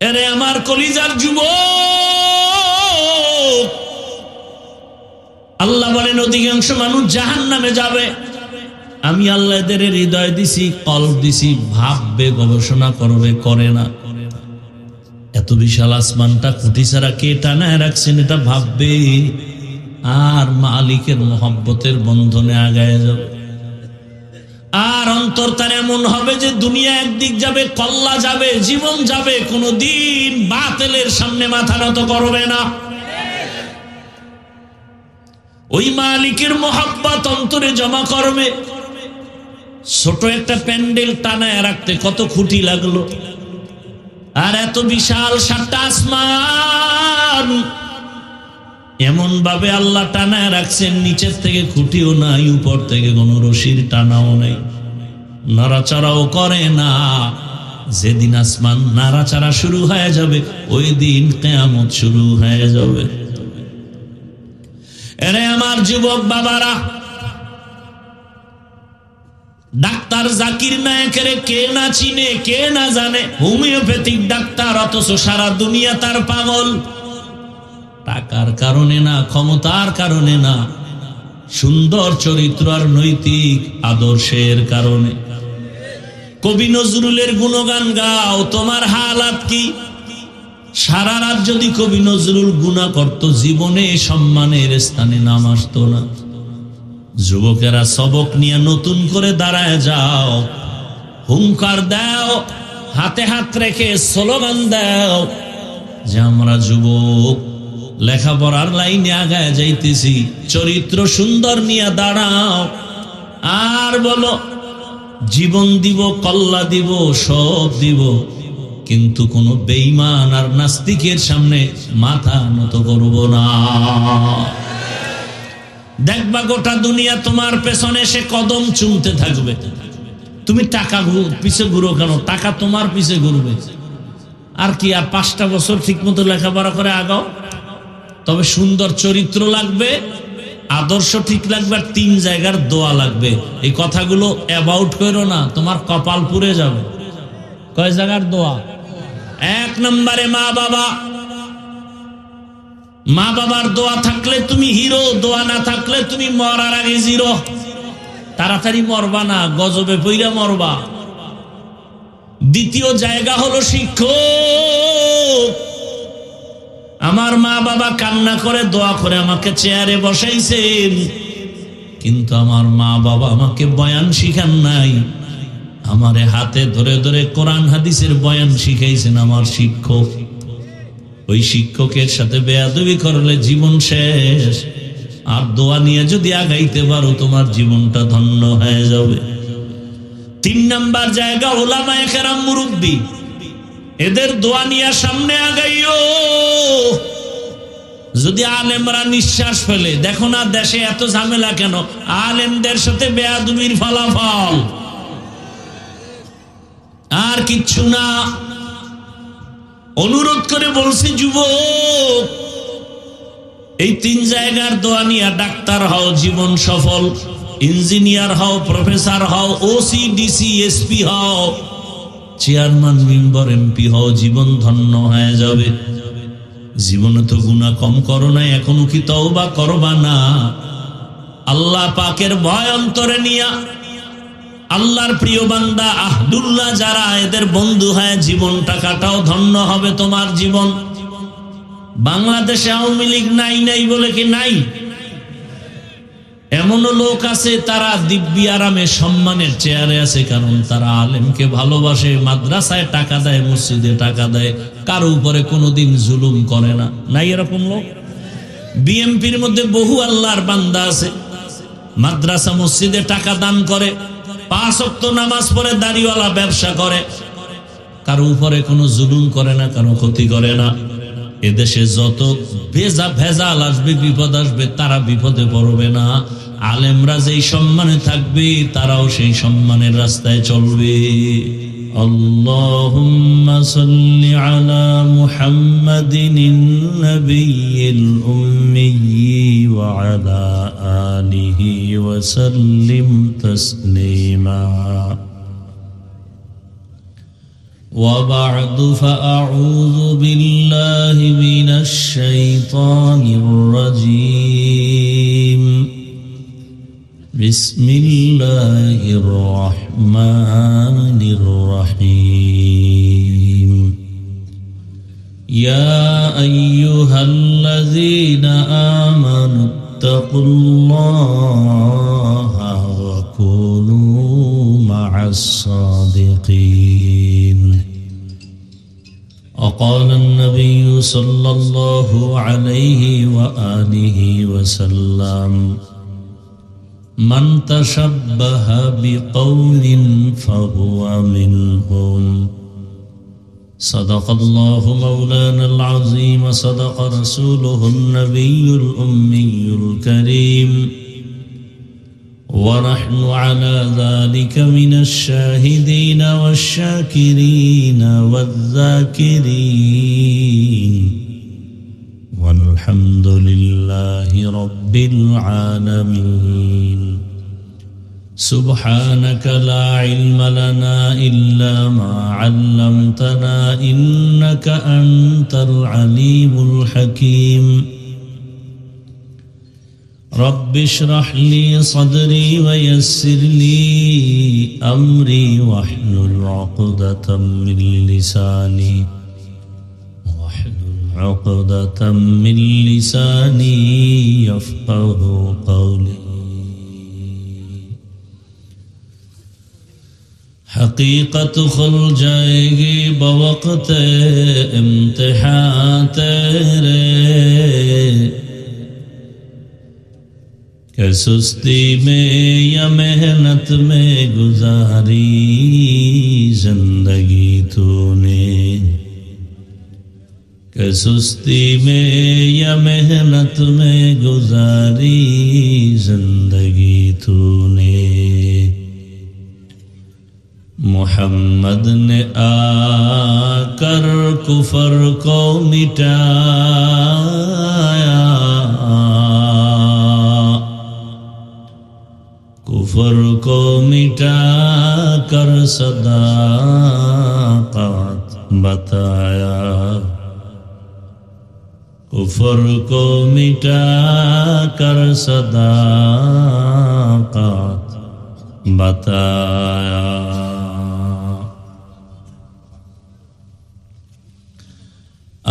এরে আমার কলিজার যুবক, আল্লাহ বলেন অধিকাংশ মানুষ জাহান্নামে যাবে। আমি আল্লাহ এদের হৃদয় দিছি, কলব দিছি, ভাববে, গবেষণা করবে, করে না। এত বিশাল আসমানটা খুঁটি ছাড়া কে টানায় রাখছেন এটা ভাববে, আর মালিকের মহব্বতের বন্ধনে আগায় যাবে। আর অন্তর তার এমন হবে যে দুনিয়া একদিক যাবে, কল্লা যাবে, জীবন যাবে, কোনদিন বাতিলের সামনে মাথা নত করবে না। ওই মালিকের মহব্বত অন্তরে জমা করবে। ছোট একটা প্যান্ডেল টানায় রাখতে কত খুঁটি লাগলো, আর এত বিশাল 7টা আসমান এমন ভাবে আল্লাহ টানায় রাখছেন, নিচের থেকে খুঁটিও নাই, উপর থেকে কোন রশির টানাও নেই, নাড়াচাড়াও করে না। যেদিন আসমান নাড়াচাড়া শুরু হয়ে যাবে, ওই দিন কিয়ামত শুরু হয়ে যাবে। এরে আমার যুবক বাবারা, ডাক্তার জাকির নায়েকের কে না চিনে, কে না জানে? হোমিওপ্যাথিক ডাক্তার, অথচ সারা দুনিয়া তার পাগল। টাকার কারণে না, ক্ষমতার কারণে না, সুন্দর চরিত্র আর নৈতিক আদর্শের কারণে। কবি নজরুলের গুণগান গাও, তোমার হালাত কি? সারা রাত যদি কবি নজরুল গুনাহ করত, জীবনে সম্মানের স্থানে নাম আসতো না। যুবকেরা সবক নিয়ে নতুন করে দাঁড়ায় যাও, হুঙ্কার দাও, হাতে হাত রেখে স্লোগান দাও যে আমরা যুবক, লেখাপড়ার লাইনে আগায় যাইতেছি, চরিত্র সুন্দর নিয়ে দাঁড়াও। আর বলো জীবন দিব, কল্লা দিব, সব দিব, কিন্তু কোন বেঈমান আর নাস্তিকের সামনে মাথা নত করব না। দেখবা গোটা দুনিয়া তোমার পেছনে সে কদম চুমতে থাকবে। তুমি টাকা পিছে ঘুরো কেন? টাকা তোমার পিছে ঘুরবে। আর কি, আর 5টা বছর ঠিক মতো লেখাপড়া করে আগাও। তবে সুন্দর চরিত্র লাগবে, আদর্শ ঠিক লাগবে, আর 3 জায়গার দোয়া লাগবে। এই কথাগুলো অ্যাবাউট করো না, তোমার কপাল পুড়ে যাবে। কয় জায়গার দোয়া? 1 নম্বরে মা বাবা। মা বাবার দোয়া থাকলে তুমি হিরো, দোয়া না থাকলে তুমি মরার আগে জিরো। তাড়াতাড়ি মরবা না, গজবে পইরা মরবা। দ্বিতীয় জায়গা হলো শিক্ষক। আমার মা বাবা কান্না করে দোয়া করে আমাকে চেয়ারে বসাইছেন, কিন্তু আমার মা বাবা আমাকে বয়ান শিখান নাই। আমারে হাতে ধরে ধরে কোরআন হাদিসের বয়ান শিখাইছেন আমার শিক্ষক। ওই শিক্ষকের সাথে বেয়াদবি করলে জীবন শেষ। আর দোয়া নিয়ে যদি আগাইতে পারো, তোমার জীবনটা ধন্য হয়ে যাবে। 3 নাম্বার জায়গা উলামায়ে কেরাম, মুরব্বি। এদের দোয়া নিয়ে সামনে আগাইও। যদি আলেমরা নিঃশ্বাস ফেলে, দেখো না দেশে এত ঝামেলা কেন? আলেমদের সাথে বেয়াদবির ফলাফল, আর কিচ্ছু না। অনুরোধ করে বলছি যুবক, এই 3 জায়গার দোয়া নিয়ে ডাক্তার হও, জীবন সফল। ইঞ্জিনিয়ার হও, প্রফেসর হও, ওসি, ডিসি, এসপি হও, চেয়ারম্যান, মেম্বার, এমপি হও, জীবন ধন্য হয়ে যাবে। জীবনে তো গুনাহ কম করো না, এখনো কি তওবা করবা না? আল্লাহ পাকের ভয় অন্তরে নিয়া, আল্লাহর প্রিয় বান্দা আহদুল্লাহ যারা, এদের বন্ধু হয় জীবনটা কাটাও, ধন্য হবে তোমার জীবন। বাংলাদেশে আওয়ামী লীগ নাই নাই বলে কি নাই? এমনও লোক আছে তারা দিব্যি আরামে সম্মানের চেয়ারে আছে, কারণ তারা আলেমকে ভালোবাসে, মাদ্রাসায় টাকা দেয়, মসজিদে টাকা দেয়, কারো উপরে কোনোদিন জুলুম করে না। নাই এরকম লোক? বিএমপির মধ্যে বহু আল্লাহর বান্দা আছে, মাদ্রাসা মসজিদে টাকা দান করে, 5 ওয়াক্ত নামাজ পড়ে, দাড়িওয়ালা ব্যবসা করে, কারো উপরে কোনো জুলুম করে না, কারো ক্ষতি করে না। এদেশে যত ভেজাল আসবে, বিপদ আসবে, তারা বিপদে পড়বে না। আলেমরা যেই সম্মানে থাকবে, তারাও সেই সম্মানের রাস্তায় চলবে। আল্লাহুম্মা সাল্লি আলা মুহাম্মাদিন নবিয়্যিল উম্মি ওয়া আলা আলিহি ওয়া সাল্লিম তাসলিমা। وبعد فأعوذ بالله من الشيطان الرجيم بسم الله الرحمن الرحيم يا أيها الذين آمنوا اتقوا الله وكونوا مع الصادقين وقال النبي صلى الله عليه وآله وسلم من تشبه بقوم فهو منهم صدق الله مولانا العظيم صدق رسوله النبي الأمي الكريم ونحن على ذلك من الشاهدين والشاكرين والذاكرين والحمد لله رب العالمين سبحانك لا علم لنا إلا ما علمتنا إنك أنت العليم الحكيم رب اشرح لي صدري ويسر لي أمري واحلل عقدة من لساني يفقه قولي حقیقت کھل جائے گی بوقت امتحان تیرے کہ سستی میں یا محنت میں گزاری زندگی تو نے کہ سستی میں یا محنت میں گزاری زندگی تو نے محمد نے آ کر کفر کو مٹایا کفر کو مٹا کر صداقت بتایا کفر کو مٹا کر صداقت بتایا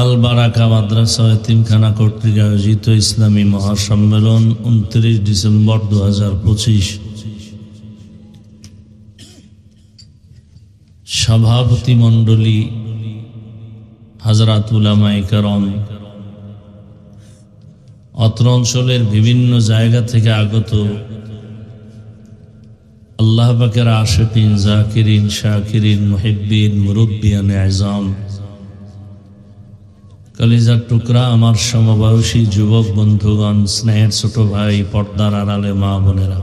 আল বারাকা মাদ্রাসা এতিমখানা কর্তৃক আয়োজিত ইসলামী মহাসম্মেলন 29 ডিসেম্বর 2025 সভাপতি মণ্ডলী হযরত উলামায়ে কেরাম অত্র অঞ্চলের বিভিন্ন জায়গা থেকে আগত আল্লাহ পাকের আশিকিন জাকিরিন শাকিরিন মুহিব্বিন মুরব্বিয়ানে আযম কলিজার টুকরা আমার সমবয়সী যুবক বন্ধুগণ স্নেহের ছোট ভাই পর্দার আড়ালে মা বোনেরা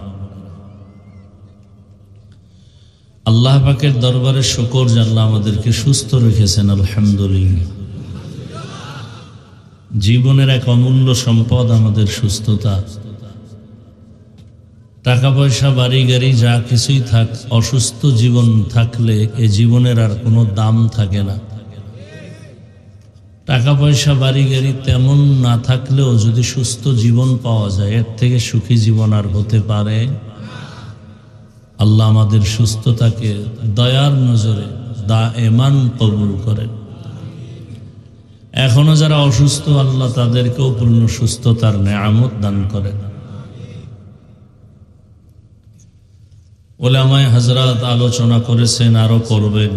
আল্লাহ পাকের দরবারে শুকর যে আল্লাহ আমাদেরকে সুস্থ রেখেছেন আলহামদুলিল্লাহ জীবনের এক অমূল্য সম্পদ আমাদের সুস্থতা টাকা পয়সা বাড়ি গাড়ি যা কিছুই থাক অসুস্থ জীবন থাকলে এ জীবনের আর কোনো দাম থাকে না টাকা পয়সা বাড়ি গাড়ি তেমন না থাকলেও যদি সুস্থ জীবন পাওয়া যায় এর থেকে সুখী জীবন আর হতে পারে আল্লাহ আমাদের সুস্থতাকে দয়ার নজরে দায়েমান কবুল করেন এখনো যারা অসুস্থ আল্লাহ তাদেরকেও পূর্ণ সুস্থতার নেয়ামত দান করেন উলামায়ে হযরত আলোচনা করেছেন আরো করবেন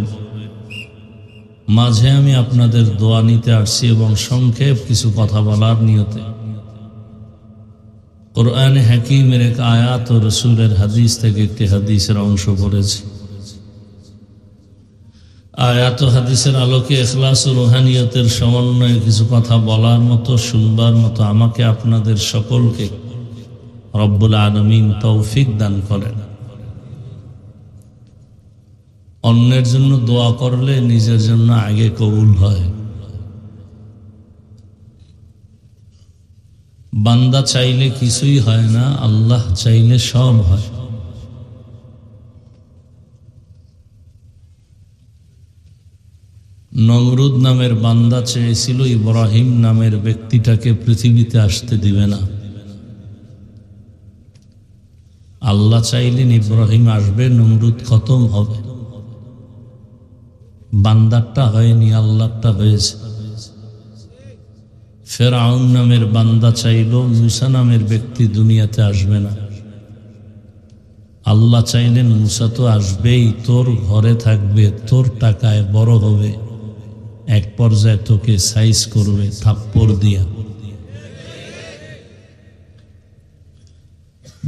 মাঝে আমি আপনাদের দোয়া নিতে আসছি এবং সংক্ষেপ কিছু কথা বলার নিয়তে কোরআনে হাকিমের এক আয়াত ও রাসূলের হাদিস থেকে একটি হাদিসের অংশ পড়েছি আয়াত ও হাদিসের আলোকে ইখলাস ও রুহানিয়তের সমন্বয়ে কিছু কথা বলার মতো শুনবার মতো আমাকে আপনাদের সকলকে রব্বুল আলামিন তৌফিক দান করেন অন্যের জন্য দোয়া করলে নিজের জন্য আগে কবুল হয় বান্দা চাইলে কিছুই হয় না আল্লাহ চাইলে সব হয় নমরুদ নামের বান্দা চেয়েছিল ইব্রাহিম নামের ব্যক্তিটাকে পৃথিবীতে আসতে দিবে না। আল্লাহ চাইলেন ইব্রাহিম আসবে, নমরুদ খতম হবে। বান্দারটা হয়নি, আল্লাহটা হয়েছে। ফেরাউন নামের বান্দা চাইল মুসা নামের ব্যক্তি দুনিয়াতে আসবে না। আল্লাহ চাইলেন মুসা তো আসবেই, তোর ঘরে থাকবে, তোর টাকায় বড় হবে, এক পর্যায়ে তোকে সাইজ করবে থাপ্পড় দিয়া।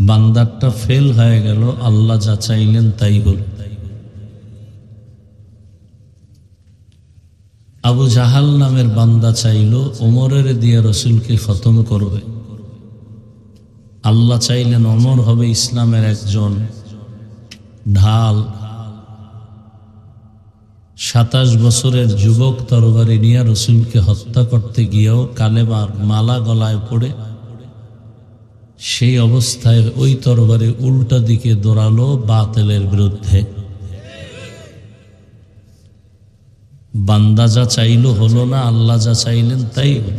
বান্দারটা ফেল হয়ে গেল, আল্লাহ যা চাইলেন তাই হল। আবু জাহাল নামের বান্দা চাইল ওমরের দিয়ে রসুলকে খতম করবে। আল্লাহ চাইলেন ওমর হবে ইসলামের একজন ঢাল। 27 বছরের যুবক তরবারি নিয়ে রসুলকে হত্যা করতে গিয়েও কালেমার মালা গলায় পড়ে সেই অবস্থায় ওই তরবারি উল্টা দিকে দৌড়ালো বাতিলের বিরুদ্ধে। বান্দা যা চাইল হলো না, আল্লাহ যা চাইলেন তাই হল।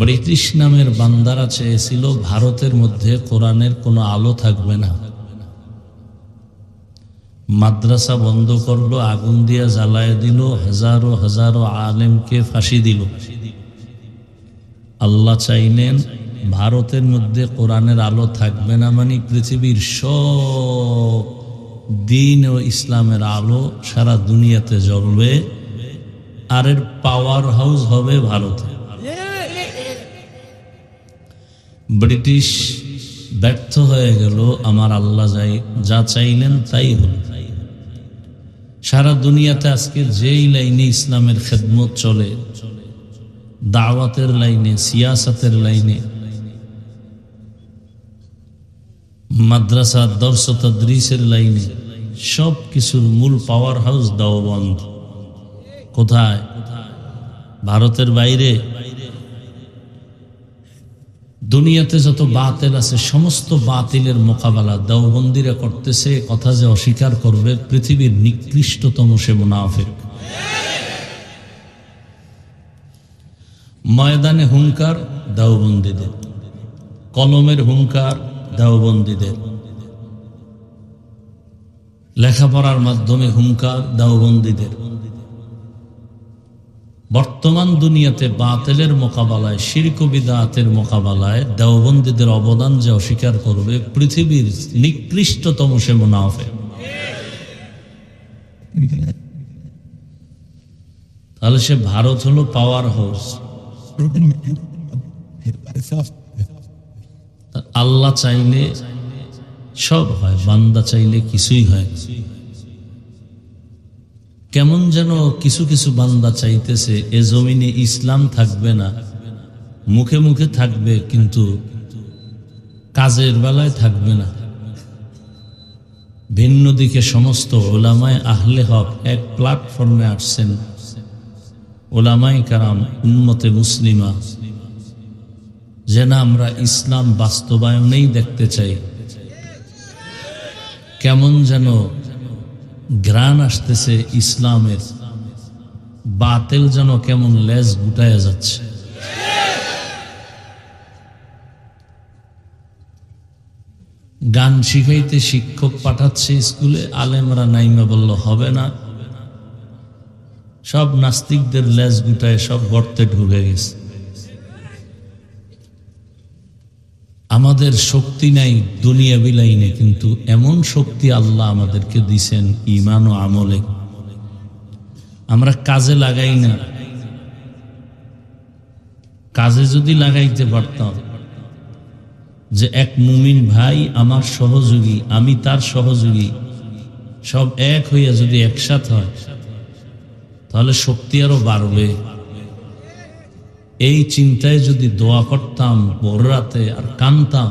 ব্রিটিশ নামের বান্দারা চেয়েছিল ভারতের মধ্যে কোরআনের কোনো আলো থাকবে না। মাদ্রাসা বন্ধ করলো, আগুন দিয়া জ্বালায় দিল, হাজারো হাজারো আলেমকে ফাঁসি দিল। আল্লাহ চাইলেন ভারতের মধ্যে কোরআনের আলো থাকবে না, মানে পৃথিবীর সব দিন ও ইসলামের আলো সারা দুনিয়াতে জ্বলবে, আর এর পাওয়ার হাউস হবে ভারতে। ব্রিটিশ ব্যর্থ হয়ে গেল, আমার আল্লাহ যা চাইলেন তাই হল। সারা দুনিয়াতে আজকে যেই লাইনে ইসলামের খেদমত চলে, দাওয়াতের লাইনে, সিয়াসতের লাইনে, মাদ্রাসা দর্স তাদরিসের লাইনে, সব কিছুর মূল পাওয়ার হাউস দেওবন্দ। কোথায়? ভারতের বাইরে। দুনিয়াতে যত বাতিল আছে সমস্ত বাতিলের মোকাবেলা দেওবন্দিরা করতেছে। কথা যে অস্বীকার করবে, পৃথিবীর নিকৃষ্টতম সে মুনাফিক। ময়দানে হুঙ্কার দেওবন্দীদের, কলমের হুঙ্কার দেওবন্দীদের, লেখাপড়ার মাধ্যমে হুঙ্কার দেওবন্দীদের। বর্তমান দুনিয়াতে বাতিলের মোকাবেলায়, শিরক ও বিদআতের মোকাবেলায় দেওবন্দীদের অবদান যে অস্বীকার করবে, পৃথিবীর নিকৃষ্টতম সে মুনাফিক। তাহলে সে ভারত হলো পাওয়ার হাউস। আল্লাহ চাইলে সব হয়, বান্দা চাইলে কিছুই হয়। কেমন যেন কিছু কিছু বান্দা চাইতেছে এ জমিনে ইসলাম থাকবে না, মুখে মুখে থাকবে কিন্তু কাজের বেলায় থাকবে না। ভিন্ন দিকে সমস্ত ওলামায়ে আহলে হক এক প্ল্যাটফর্মে আসছেন। ওলামায়ে কারাম, উম্মতে মুসলিমা, যে না আমরা ইসলাম বাস্তবায়নেই দেখতে চাই। কেমন যেন ঘ্রাণ আসতেছে ইসলামের, বাতিল যেন কেমন লেজ গুটায়া যাচ্ছে। গান শিখাইতে শিক্ষক পাঠাচ্ছে স্কুলে, আলেমরা নাইমা বলল হবে না, সব নাস্তিকদের লেজ গুটায় সব গর্তে ঢুকে গেছে। আমাদের শক্তি নাই দুনিয়া বিলাইনে, কিন্তু এমন শক্তি আল্লাহ আমাদেরকে দিছেন ঈমান ও আমলে। আমরা কাজে লাগাই না। কাজে যদি লাগাইতে পারতাম, যে এক মুমিন ভাই আমার সহযোগী, আমি তার সহযোগী, সব এক হইয়া যদি একসাথ হয়, তাহলে শক্তি আরো বাড়বে। এই চিন্তায় যদি দোয়া করতাম ভোর রাতে আর কানতাম,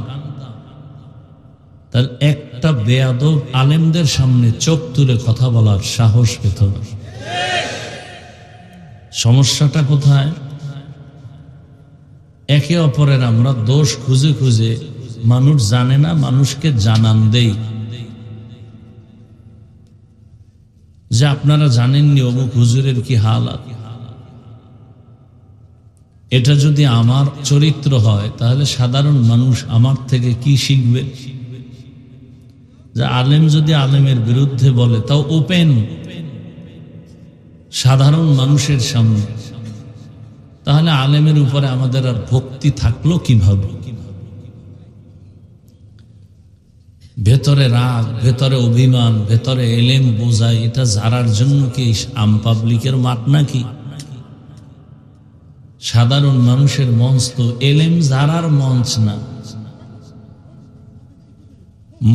তাহলে একটা বেয়াদব আলেমদের সামনে চোখ তুলে কথা বলার সাহস পেত না। সমস্যাটা কোথায়? একে অপরের আমরা দোষ খুঁজে খুঁজে, মানুষ জানে না, মানুষকে জানান দেই। যে আপনারা জানেননি অমুক হুজুরের কি হালাত। এটা যদি আমার চরিত্র হয় তাহলে সাধারণ মানুষ আমার থেকে কি শিখবে? যে আলেম যদি আলেমের বিরুদ্ধে বলে, তাও ওপেন সাধারণ মানুষের সামনে, তাহলে আলেমের উপরে আমাদের আর ভক্তি থাকলো কিভাবে? ভেতরে রাগ, ভেতরে অভিমান, ভেতরে এলেম বোঝাই, এটা জারার জন্য কি আম পাবলিকের মাঠ নাকি? সাধারণ মানুষের মঞ্চ তো এলেম জারার মঞ্চ না।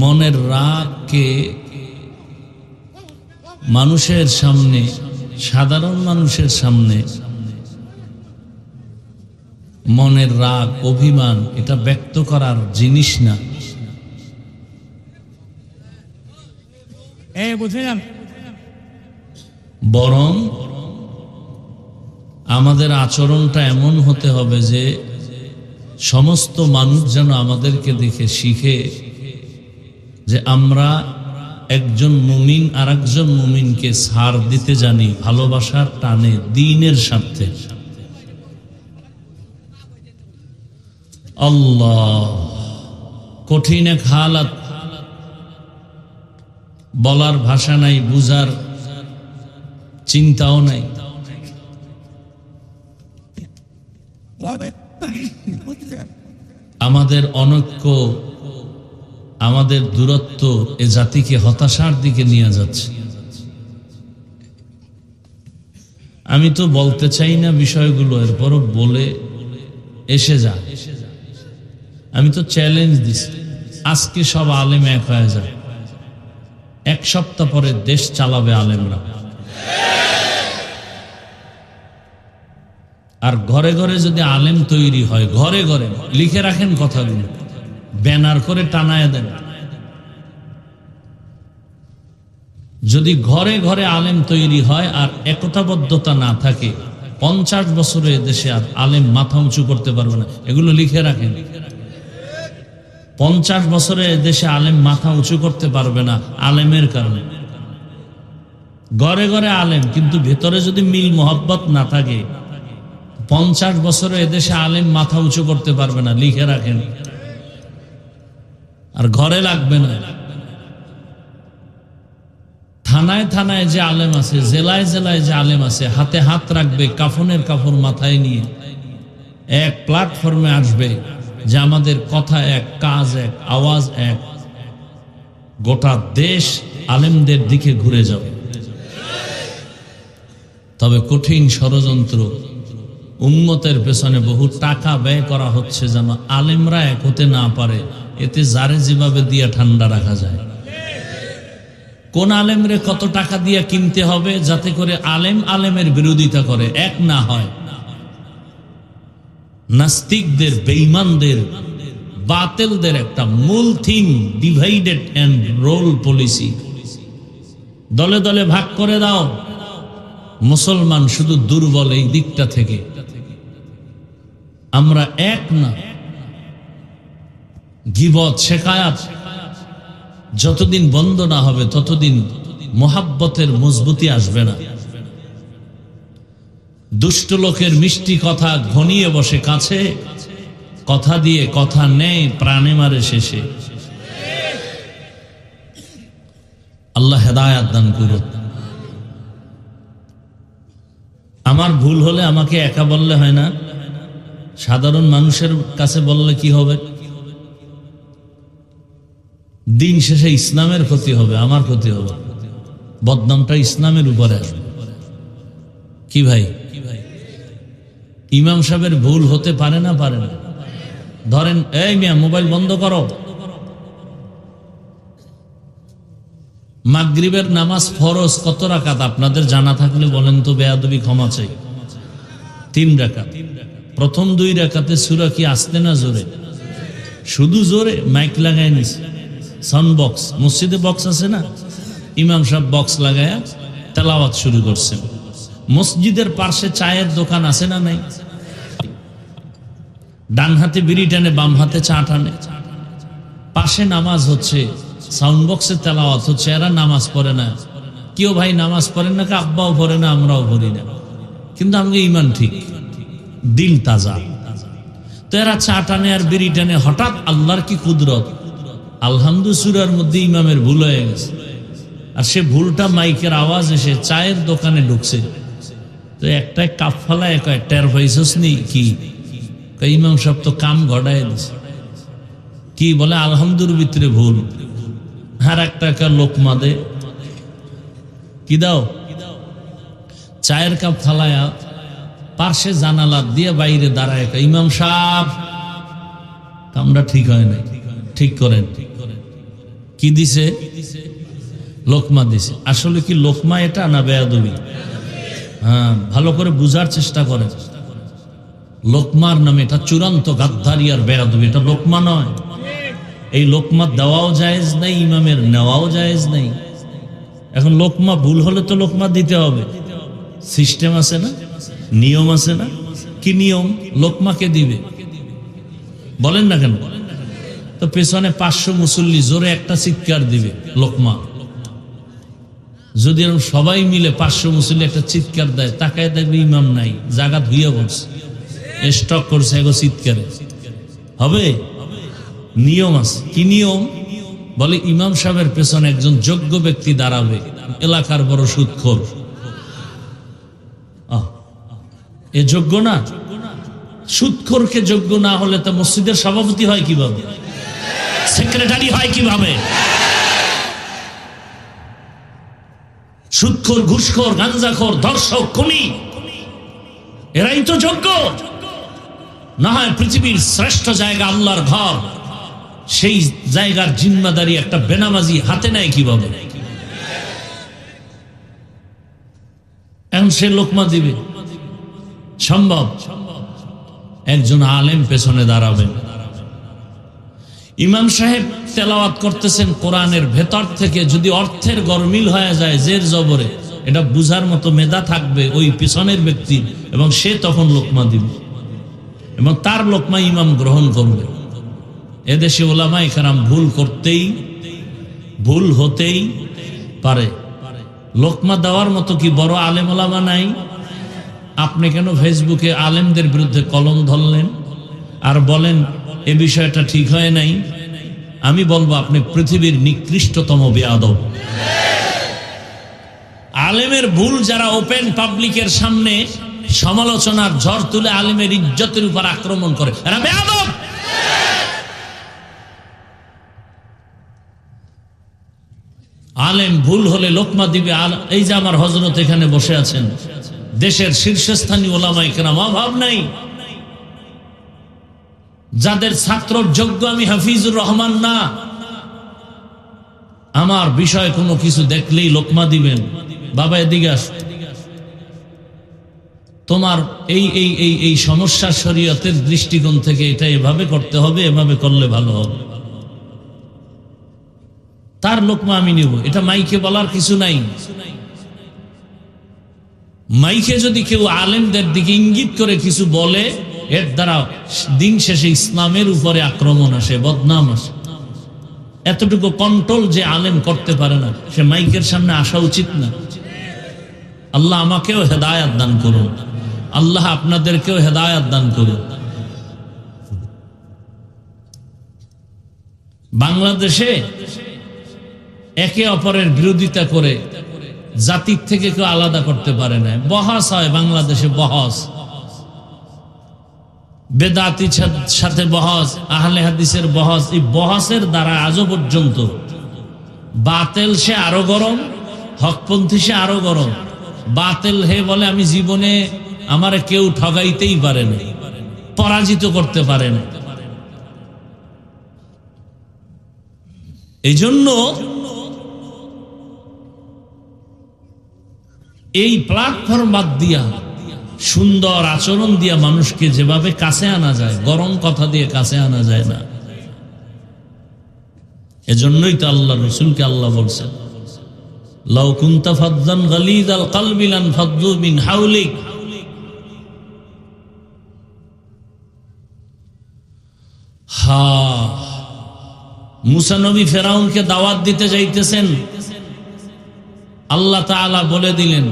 মনের রাগকে মানুষের সামনে, সাধারণ মানুষের সামনে মনের রাগ অভিমান এটা ব্যক্ত করার জিনিস না। বরং আমাদের আচরণটা এমন হতে হবে যে সমস্ত মানুষ যেন আমাদেরকে দেখে শিখে যে আমরা একজন মুমিন আর একজন মুমিনকে ছাড় দিতে জানি ভালোবাসার টানে, দ্বীনের স্বার্থে। আল্লাহ, কঠিন এক হালাত, বলার ভাষা নাই, বুঝার চিন্তাও নাই। আমাদের অনৈক্য, আমাদের দূরত্ব এ জাতিকে হতাশার দিকে নিয়ে যাচ্ছে। আমি তো বলতে চাই না বিষয়গুলো, এরপরও বলে এসে যা। আমি তো চ্যালেঞ্জ দিছি, আজকে সব আলেম এক হয়ে যায়, এক সপ্তাহ পরে দেশ চালাবে আলেমরা। আর ঘরে ঘরে যদি আলেম তৈরি হয়, ঘরে ঘরে লিখে রাখেন কথাগুলো, ব্যানার করে টানায় দেন। যদি ঘরে ঘরে আলেম তৈরি হয় আর একতাবদ্ধতা না থাকে, 50 বছরে দেশে আর আলেম মাথা উঁচু করতে পারবে না। এগুলো লিখে রাখেন। 50 বছরে দেশে আলেম মাথা উঁচু করতে পারবে না আলেমের কারণে। ঘরে ঘরে আলেম, কিন্তু ভেতরে যদি মিল মোহাব্বত না থাকে, 50 বছরে এদেশে আলেম মাথা উঁচু করতে পারবে না। লিখে রাখেন। আর ঘরে লাগবে না, থানায় থানায় যে আলেম আছে, জেলায় জেলায় যে আলেম আছে, হাতে হাত রাখবে, কাফনের কাপড় মাথায় নিয়ে এক প্ল্যাটফর্মে আসবে যে আমাদের কথা এক, কাজ এক, আওয়াজ এক। গোটা দেশ আলেমদের দিকে ঘুরে যাবে। তবে কঠিন ষড়যন্ত্র, উম্মতের পেছনে বহু টাকা ব্যয় করা হচ্ছে যেন আলেমরা এক হতে না পারে। এতে যারে যেভাবে দিয়া ঠান্ডা রাখা যায়। কোন আলেমরে কত টাকা দিয়া কিনতে হবে যাতে করে আলেম আলেমের বিরোধিতা করে, এক না হয়। নাস্তিকদের, বেঈমানদের, বাতিলদের একটা মূল theme divided and rule policy. দলে দলে ভাগ করে দাও। মুসলমান শুধু দুর্বল এই দিকটা থেকে, আমরা এক না। গীবত, শিকায়াত যতদিন বন্ধ না হবে ততদিন মোহাব্বতের মজবুতি আসবে না। দুষ্ট লোকের মিষ্টি কথা ঘনিয়ে বসে কাছে, কথা দিয়ে কথা নেই, প্রাণে মারে শেষে। আল্লাহ হেদায়াত দান করুন। আমার ভুল হলে আমাকে একা বললে হয় না, সাধারণ মানুষের কাছে বললে কি হবে? দিন শেষে ইসলামের ক্ষতি হবে, আমার ক্ষতি হবে। বদনামটা ইসলামের উপরে আসবে। কি ভাই, ইমাম সাহেবের ভুল হতে পারে না? পারে না। ধরেন, এই মিয়া মোবাইল বন্ধ করো। মাগরিবের নামাজ ফরজ কত রাকাত আপনাদের জানা থাকলে বলেন তো, বেয়াদবি ক্ষমা চাই। 3 রাকাত। প্রথম 2 রাকাতে সূরা কি আসতে না জোরে? শুধু জোরে মাইক লাগায় নিছে, সাউন্ড বক্স। মসজিদে বক্স আছে না? ইমাম সাহেব বক্স লাগায়া তেলাওয়াত শুরু করছেন। মসজিদের পাশে চায়ের দোকান আছে না নাই? ডান হাতে বিড়ি টানে, বাম হাতে চা টানে। পাশে নামাজ হচ্ছে, সাউন্ড বক্সে তেলাওয়াত হচ্ছে, এরা নামাজ পড়ে না। কেউ ভাই নামাজ পড়েন না, আব্বাও পড়ে না, আমরাও পড়ি না, কিন্তু আমাকে ইমান ঠিক, দিল তাজা। তো এরা চা টানে আর বিড়ি টানে, হঠাৎ আল্লাহর কি কুদরত, আলহামদু সূরার মধ্যে ইমামের ভুল হয়ে গেছে, আর সে ভুলটা মাইকের আওয়াজ এসে চায়ের দোকানে ঢুকছে। তো একটা কাপ ফালায় টের পাইছস নি কি, ইমাম সাহেব তো কাম ঘটায় দিছে। কি বলে আলহামদুর ভিতরে ভুল, আর একটা লোকমা দে, কি দাও, চায়ের কাপ ফালায়া পার্শ্বে জানালা দিয়ে বাইরে দাঁড়ায়, ইমাম সাহেব কামটা ঠিক হয় নাই, ঠিক করেন। কি দিছে, লোকমা দিছে। আসলে কি লোকমা এটা না বেয়াদবি? হ্যাঁ, ভালো করে বুঝার চেষ্টা করেন। লোকমার নামে এটা চূড়ান্ত গাদ্দারি আর বেয়াদবি, এটা লোকমা নয়। এই লোকমা দেওয়াও জায়েজ নাই, ইমামের নেওয়াও জায়েজ নাই। এখন লোকমা ভুল হলে তো লোকমা দিতে হবে, সিস্টেম আছে না, নিয়ম আছে না? কি নিয়ম? লোকমাকে দিবে, বলেন না কেন? তো পেছনে 500 মুসল্লি জোরে একটা চিৎকার দিবে লোকমা। যদি এরকম সবাই মিলে 500 মুসল্লি একটা চিৎকার দেয়, তাকায় দেখবে ইমাম নাই, জায়গা ধুইয়া পড়ছে, স্টক করছে এগো চিৎকারে, হবে? নিয়ম আছে। কি নিয়ম? বলে ইমাম সাহেবের পেছনে একজন যোগ্য ব্যক্তি দাঁড়াবে, এলাকার বড় সুদখোর। এ যোগ্য না? সুদখোরকে যোগ্য না হলে তো মসজিদের সভাপতি হয় কিভাবে, সেক্রেটারি হয় কিভাবে? সুদখোর, ঘুষখোর, গাঞ্জাখোর, ধর্ষক, খুনি, এরাই তো যোগ্য। না হয় পৃথিবীর শ্রেষ্ঠ জায়গা আল্লাহর ঘর, সেই জায়গার জিম্মাদারি একটা বেনামাজি হাতে নেয় কিভাবে? এখন সে লোকমা দিবে, সম্ভব? একজন আলেম পেছনে দাঁড়াবেন, ইমাম সাহেব তেলাওয়াত করতেছেন কোরআনের ভেতর থেকে, যদি অর্থের গরমিল হয়ে যায় জের জবরে, এটা বুঝার মতো মেধা থাকবে ওই পিছনের ব্যক্তির, এবং সে তখন লোকমা দিবে এবং তার লোকমা ইমাম গ্রহণ করবে। এদেশে ওলামায়ে কেরাম ভুল হতেই পারে। লোকমা দেওয়ার মতো কি বড় আলেম ওলামা নাই? আপনি কেন ফেসবুকে আলেমদের বিরুদ্ধে কলম ধরলেন আর বলেন এ বিষয়টা ঠিক হয় নাই? আমি বলবো আপনি পৃথিবীর নিকৃষ্টতম বেয়াদব। আলেমের ভুল যারা ওপেন পাবলিকের সামনে সমালোচনার ঝড় তুলে আলেমের ইজ্জতের উপর আক্রমণ করে, এরা বেয়াদব। আলেম ভুল হলে লোকমা দিবে। এই যে আমার হযরত এখানে বসে আছেন, দেশের শীর্ষস্থানীয় ওলামায়ে কেরাম, অভাব নাই। যাদের ছাত্রর যোগ্য আমি হাফিজুর রহমান না, আমার বিষয় কোনো কিছু দেখলেই লোকমা দিবেন, বাবা এদিকে আস, তোমার এই এই এই এই সমস্যা শরীয়তের দৃষ্টিকোণ থেকে এটা এভাবে করতে হবে, এভাবে করলে ভালো হবে, তার লোকমা আমি নিব। এটা মাইকে বলার কিছু নাই। মাইকে যদি কেউ আলেমদের দিকে ইঙ্গিত করে কিছু বলে, এর দ্বারা দিন শেষে ইসলামের উপরে আক্রমণ আসে, বদনাম আসে। এতটুকু কন্ট্রোল যে আলেম করতে পারে না, সে মাইকের সামনে আসা উচিত না। আল্লাহ আমাকেও হেদায়াত দান করুন, আল্লাহ আপনাদেরকেও হেদায়াত দান করুন। বাংলাদেশে একে অপরের বিরোধিতা করে জাতির থেকে কেউ আলাদা করতে পারে না। বহস হয় বাংলাদেশে, বহস, বেদাতির সাথে বহস, আহলে হাদিসের বহস। এই বহসের দ্বারা আজও পর্যন্ত বাতেল সে আরো গরম, হকপন্থী সে আরো গরম। বাতেল হে বলে আমি জীবনে আমারে কেউ ঠগাইতেই পারে না, পরাজিত করতে পারে না। এই জন্য এই প্ল্যাটফর্ম বাদ দিয়া সুন্দর আচরণ দিয়া মানুষকে যেভাবে কাছে আনা যায়, গরম কথা দিয়ে কাছে আনা যায় না। এজন্যই তো আল্লাহ রাসূলকে আল্লাহ বলছেন, লাউ কুনতা ফাজ্জান গালিযাল কলবি লানফাদ্দু মিন হাওলিক। মুসা নবী ফেরাউনকে দাওয়াত দিতে যাইতেছেন, আল্লাহ তাআলা বলে দিলেন,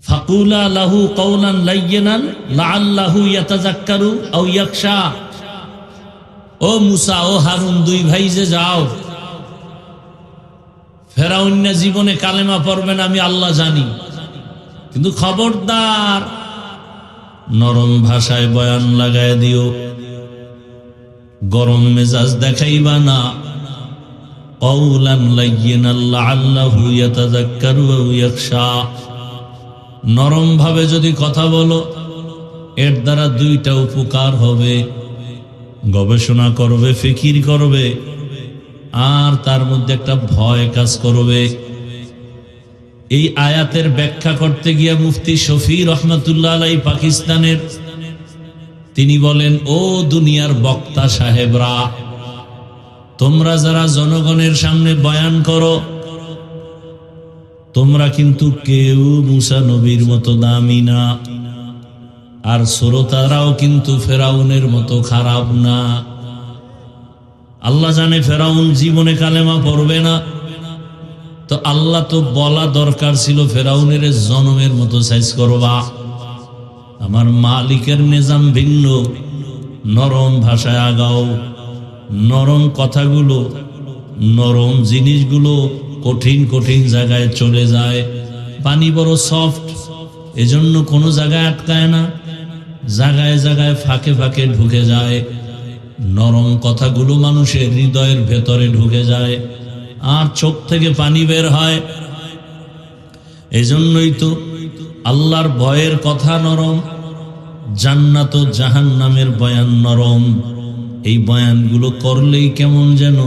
ফাকুলা লাহু কওলান লায়্যিনান লাআল্লাহু ইয়াতাযাক্কারু আও ইয়াখশা। ও মুসা, ও হারুন, দুই ভাই যে যাও, ফেরাউন না জীবনে কালেমা পড়বেন আমি আল্লাহ জানি, কিন্তু খবরদার নরম ভাষায় বয়ান লাগায় দিও, গরম মেজাজ দেখাইবা না। কওলান লায়্যিনান লাআল্লাহু ইয়াতাযাক্কারু আও ইয়াখশা। নরম ভাবে যদি কথা বলো, এর দ্বারা দুইটা উপকার হবে, গবেষণা করবে, ফিকির করবে, আর তার মধ্যে একটা ভয় কাজ করবে। এই আয়াতের ব্যাখ্যা করতে গিয়ে মুফতি শফি রহমাতুল্লাহ আলাইহি পাকিস্তানের, তিনি বলেন, ও দুনিয়ার বক্তা সাহেবরা, তোমরা যারা জনগণের সামনে বয়ান করো, তোমরা কিন্তু কেউ মুসা নবীর মতো দামি না, আর শ্রোতারাও কিন্তু ফেরাউনের মতো খারাপ না। আল্লাহ জানে ফেরাউন জীবনে কালেমা পড়বে না, তো আল্লাহ তো বলা দরকার ছিল ফেরাউনের জনমের মতো সাইজ করবা। আমার মালিকের নিজাম ভিন্ন, নরম ভাষায় আগাও, নরম কথাগুলো, নরম জিনিসগুলো কঠিন কঠিন জায়গায় চলে যায়। পানি বড় সফট, এজন্য কোনো জায়গায় আটকায় না, জায়গায় জায়গায় ফাঁকে ফাঁকে ঢুকে যায়। নরম কথাগুলো মানুষের হৃদয়ের ভেতরে ঢুকে যায়, আর চোখ থেকে পানি বের হয়। এজন্যই তো আল্লাহর ভয়ের কথা নরম, জান্নাত ও জাহান্নামের বয়ান নরম। এই বয়ানগুলো করলেই কেমন যেন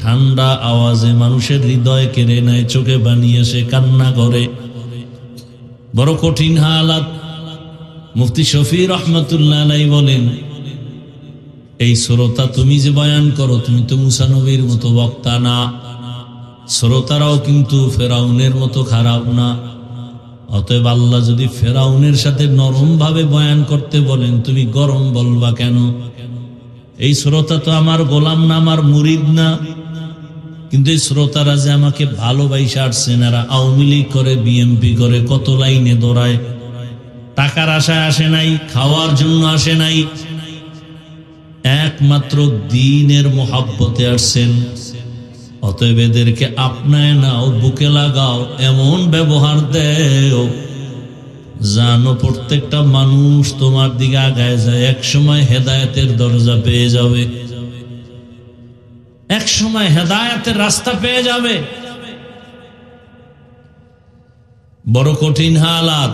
ঠান্ডা আওয়াজে মানুষের হৃদয় কেড়ে নেয়, চোখে পানি এসে কান্না করে। বড় কঠিন হালাত। মুফতি শফি রহমাতুল্লাহ আলাইহি বলেন, এই শ্রোতা তুমি যে বয়ান করো, তুমি তো মুসা নবীর মতো বক্তা না, শ্রোতারাও কিন্তু ফেরাউনের মতো খারাপ না। অতএব আল্লাহ যদি ফেরাউনের সাথে নরম ভাবে বয়ান করতে বলেন, তুমি গরম বলবা কেন? এই শ্রোতা তো আমার গোলাম না, আমার মুরিদ না, কিন্তু এই শ্রোতারা যে আমাকে ভালোবাসে আসছেন, এরা আওয়ামী লীগ করে, বিএমপি করে, কত লাইনে দৌড়ায়, টাকার আশায় আসে নাই, খাওয়ার জন্য আসে নাই, একমাত্র দ্বীনের মোহাব্বতে আসছেন। অতএব এদেরকে আপনায় নাও, বুকে লাগাও, এমন ব্যবহার দেও জানো প্রত্যেকটা মানুষ তোমার দিকে আগায় যায়, এক সময় হেদায়েতের দরজা পেয়ে যাবে, এক সময় হেদায়েতের রাস্তা পেয়ে যাবে। বড় কঠিন হালাত।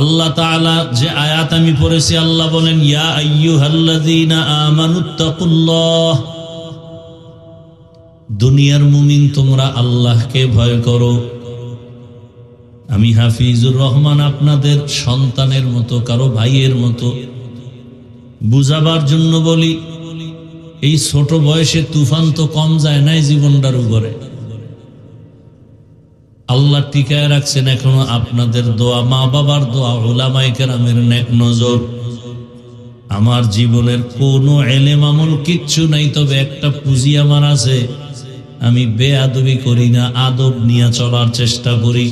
আল্লাহ তাআলা যে আয়াত আমি পড়েছি, আল্লাহ বলেন, ইয়া আইয়ুহাল্লাযীনা আমানুত্তাকুল্লাহ, দুনিয়ার মুমিন তোমরা আল্লাহকে ভয় করো। আমি হাফিজুর রহমান আপনাদের সন্তানের মতো, কারো ভাইয়ের মতো বুঝাবার জন্য বলি, এই ছোট বয়সে তুফান তো কম যায় নাই জীবনটার উপরে। আল্লাহ টিকায় রাখছেন এখনো আপনাদের দোয়া, মা বাবার দোয়া, উলামায়ে কেরামের নেক নজর। আমার জীবনের কোনো এলেম আমল কিচ্ছু নাই, তবে একটা পুঁজি আমার আছে, আমি বেয়াদবি করি না, আদব নিয়ে চলার চেষ্টা করি।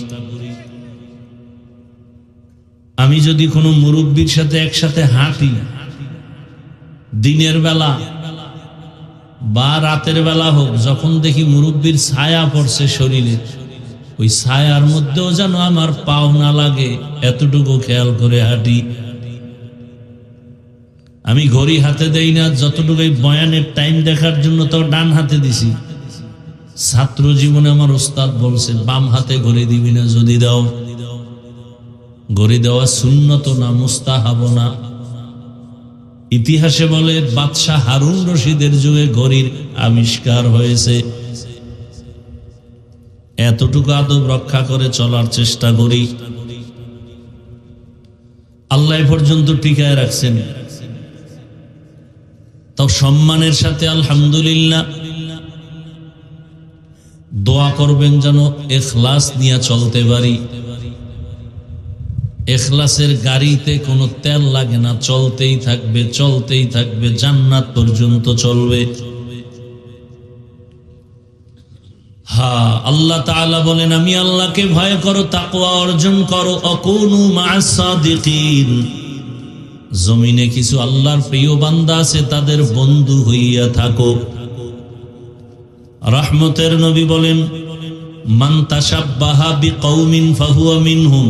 আমি যদি কোনো মুরব্বীর সাথে একসাথে হাঁটি, দিনের বেলা বা রাতের বেলা হোক, যখন দেখি মুরব্বীর ছায়া পড়ছে শরীরে, ওই ছায়ার মধ্যেও যেন আমার পাও না লাগে, এতটুকু খেয়াল করে হাঁটি। আমি ঘড়ি হাতে দেই না, যতটুকু বয়ানের টাইম দেখার জন্য তো ডান হাতে দিছি। ছাত্র জীবনে আমার ওস্তাদ বলছে, বাম হাতে ঘড়ি দিবি না, যদি দাও। ঘড়ি দেওয়া সুন্নত না, মুস্তাহাব না। ইতিহাসে বলে বাদশাহ হারুন রশিদের যুগে ঘড়ির আবিষ্কার হয়েছে। এতটুকু আদব রক্ষা করে চলার চেষ্টা করি। আল্লাহ পর্যন্ত টিকায় রাখছেন, তাও সম্মানের সাথে আলহামদুলিল্লাহ। দোয়া করবেন যেন ইখলাস নিয়ে চলতে পারি। ইখলাসের গাড়িতে কোনো তেল লাগে না, চলতেই থাকবে, চলতেই থাকবে, জান্নাত পর্যন্ত চলবে। হ্যাঁ, আল্লাহ তাআলা বলেন, আমি আল্লাহকে ভয় করো, তাকওয়া অর্জন করো, আকুনু মা'আস সাদিকিন। জমিনে কিছু আল্লাহর প্রিয় বান্দা আছে, তাদের বন্ধু হইয়া থাকো। রহমতের নবী বলেন, মান তাশাব্বাহা বিকওমিন ফাহুয়া মিনহুম।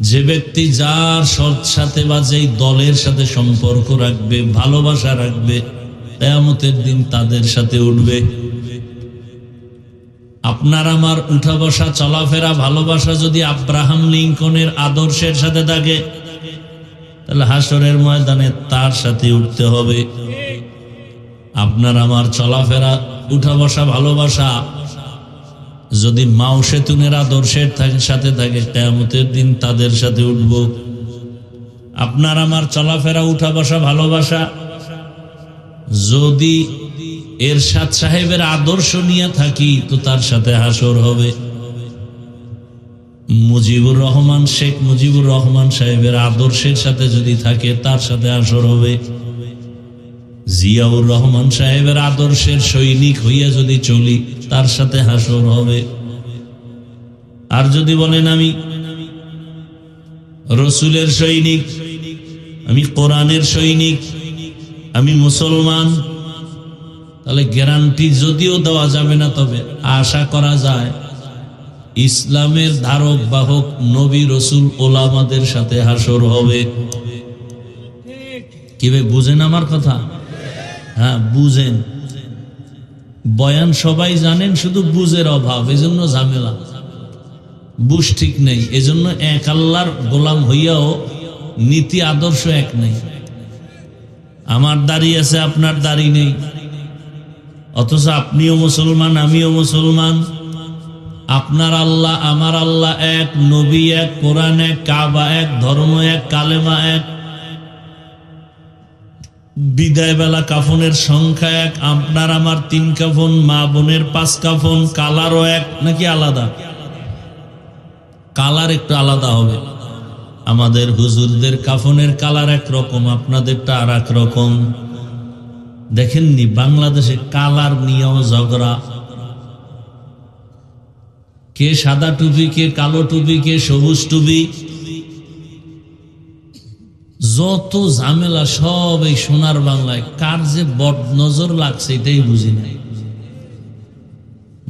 যে ব্যক্তি যার সাথে বা যেই দলের সাথে সম্পর্ক রাখবে, ভালোবাসা রাখবে, কিয়ামতের দিন তাদের সাথে উঠবে। আপনার আমার উঠা বসা, চলাফেরা, ভালোবাসা যদি আব্রাহাম লিঙ্কনের আদর্শের সাথে থাকে, তাহলে হাসরের ময়দানে তার সাথে উঠতে হবে। আপনার আমার চলাফেরা, উঠা বসা, ভালোবাসা যদি মাও সেতুনের আদর্শের সাথে থাকে, কিয়ামতের দিন তাদের সাথে উঠব। আপনার আমার চলাফেরা, উঠা বসা, ভালোবাসা যদি এরশাদ সাহেবের আদর্শ নিয়ে থাকি, তো তার সাথে হাসর হবে। মুজিবুর রহমান, শেখ মুজিবুর রহমান সাহেবের আদর্শের সাথে যদি থাকে, তার সাথে হাসর হবে। জিয়াউর রহমান সাহেবের আদর্শের সৈনিক হইয়া যদি চলি, তার সাথে হাসর হবে। আর যদি বলেন আমি রসুলের সৈনিক, আমি কোরআনের সৈনিক, আমি মুসলমান, তাহলে গ্যারান্টি যদিও দেওয়া যাবে না, তবে আশা করা যায় ইসলামের ধারক বাহক নবী রসুল ওলামাদের সাথে হাসর হবে। কি ভাই, বুঝেন আমার কথা? হ্যাঁ, বুঝেন। বয়ান সবাই জানেন, শুধু বুঝের অভাব, এজন্য ঝামেলা। বুঝ ঠিক নেই, এজন্য এক আল্লাহর গোলাম হইয়াও নীতি আদর্শ এক নেই। আমার দাড়ি আছে, আপনার দাড়ি নেই, অথচ আপনিও মুসলমান, আমিও মুসলমান। আপনার আল্লাহ, আমার আল্লাহ এক, নবী এক, কোরআন এক, কাবা এক, ধর্ম এক, কালেমা এক, বিদায় বেলা কাফনের সংখ্যা এক, আপনার আমার 3 কাফন, মা বোনের 5 কাফন, কালারও এক নাকি আলাদা? কালার একটু আলাদা হবে। আমাদের হুজুরদের কাফনের কালার একরকম, আপনাদেরটা আর এক রকম। দেখেননি বাংলাদেশে কালার নিয়েও ঝগড়া, কে সাদা টুপি, কে কালো টুপি, কে সবুজ টুপি, যত ঝামেলা সব এই সোনার বাংলায়। কার যে বদ নজর লাগছে এটাই বুঝি নাই।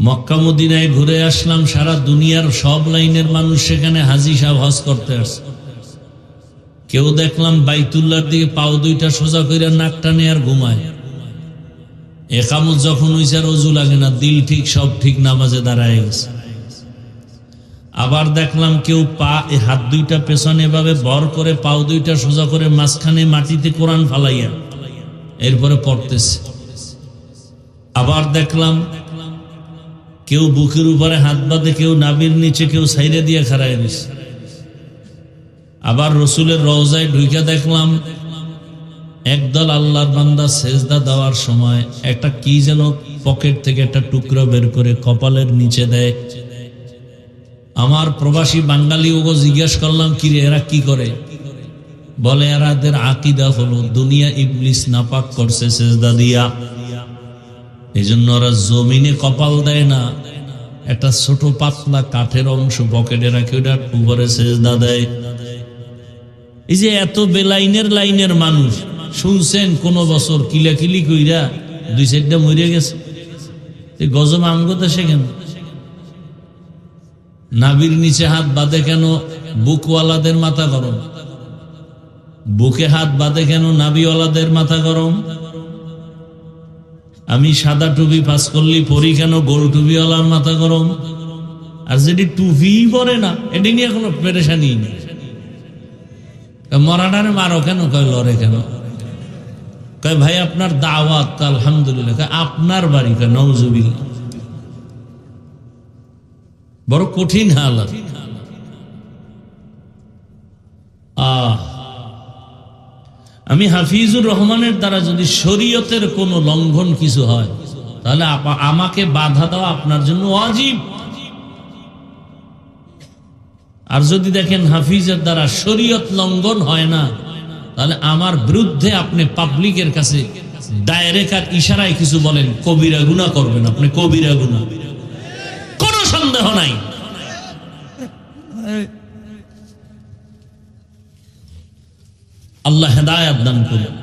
মক্কা মদিনায় ঘুরে আসলাম, সারা দুনিয়ার সব লাইনের মানুষ সেখানে হাজী সাহেব হজ করতে আসছে। কেউ দেখলাম বাইতুল্লাহর দিকে পাও দুইটা সোজা করে নাক টানে আর ঘুমায়। একামত যখন হইছে আর অজু লাগে না, দিল ঠিক সব ঠিক, নামাজে দাঁড়ায় গেছে। আবার দেখলাম কেউ হাত দুইটা পেছনে এভাবে ভর করে, পাও দুইটা সোজা করে, মাঝখানে মাটিতে কোরআন ফালাইয়া এরপরে পড়তেছে। আবার দেখলাম কেউ বুকের উপরে হাত বাঁধে, কেউ নাভির নিচে, কেউ সাইরে দিয়ে খাড়ায় দিছে। আবার রসুলের রওজায় ঢুইকা দেখলাম একদল আল্লাহর বান্দা সেজদা দেওয়ার সময় একটা কি যেন পকেট থেকে একটা টুকরা বের করে কপালের নিচে দেয়। আমার প্রবাসী বাঙালি ওগো জিজ্ঞাসা করলাম, কি রে এরা কি করে? বলে এরাদের আকীদা হলো দুনিয়া ইবলিস নাপাক করছে সেজদা দিয়া, এই জন্য ওরা জমিনে কপাল দেয় না, একটা ছোট পাতলা কাঠের অংশ পকেটে রাখে, ওটার উপরে সেজদা দেয়। এই যে এত বেলাইনের লাইনের মানুষ শুনছেন কোন বছর কিলাকিলি কইরা 2-4টা মরে গেছে। গজব আমগতে সেখানে নাভির নিচে হাত বাঁধে কেন? বুকওয়ালাদের মাথা গরম। বুকে হাত বাঁধে কেন? নাভিওয়ালাদের মাথা গরম। আমি সাদা টুপি পাস করলি পরি কেন? গোল টুপিওয়ালার মাথা গরম। আর যেটি টুপি পরে না, এটি নিয়ে কোনো পেরেশানি নেই। মরাডারে মারো কেন? কয় লড়ে কেন? কয় ভাই আপনার দাওয়াত, আলহামদুলিল্লাহ। কয় আপনার বাড়ি? কয় নওজুবিল্লাহ। বড় কঠিন হালাত। আমি হাফিজুর রহমানের দ্বারা যদি শরীয়তের কোনো লঙ্ঘন কিছু হয়, তাহলে আমাকে বাধা দেওয়া আপনার জন্য ওয়াজিব। আর যদি দেখেন হাফিজের দ্বারা শরীয়ত লঙ্ঘন হয় না, তাহলে আমার বিরুদ্ধে আপনি পাবলিকের কাছে ডাইরেক্ট আর ইশারায় কিছু বলেন, কবিরা গুনাহ করবেন আপনি, কবিরা গুনাহ, কোনো সন্দেহ নাই। আল্লাহ হেদায়েত দান করুন।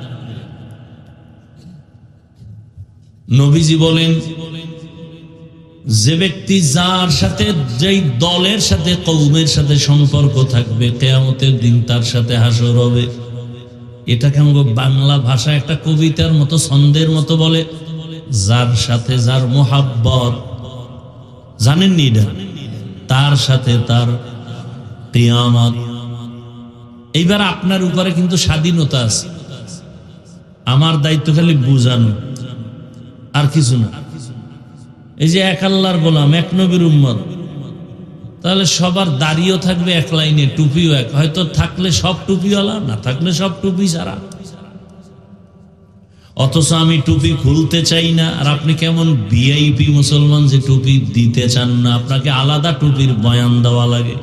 নবীজি বলেন, যে ব্যক্তি যার সাথে, যেই দলের সাথে, কওমের সাথে সম্পর্ক থাকবে, কিয়ামতের দিন তার সাথে হাসর হবে। এটাকে আমরা বাংলা ভাষা একটা কবিতার মতো, ছন্দের মতো বলে, যার সাথে যার মোহাব্বত, জানেননি এটা, তার সাথে তার কিয়ামত। এইবার আপনার উপরে কিন্তু স্বাধীনতা আছে, আমার দায়িত্ব খালি বুঝানো, আর কিছু না। এই যে এক আল্লাহর গোলাম, এক নবীর উম্মত, তাহলে সবার দাড়িও থাকবে এক লাইনে, টুপিও এক, হয়তো থাকলে সব টুপিওয়ালা, না থাকলে সব টুপি ছাড়া। অথচ আমি টুপি খুলতে চাই না, আর আপনি কেমন ভিআইপি মুসলমান যে টুপি দিতে চান না, আপনাকে আলাদা টুপির বয়ান দেওয়া লাগে।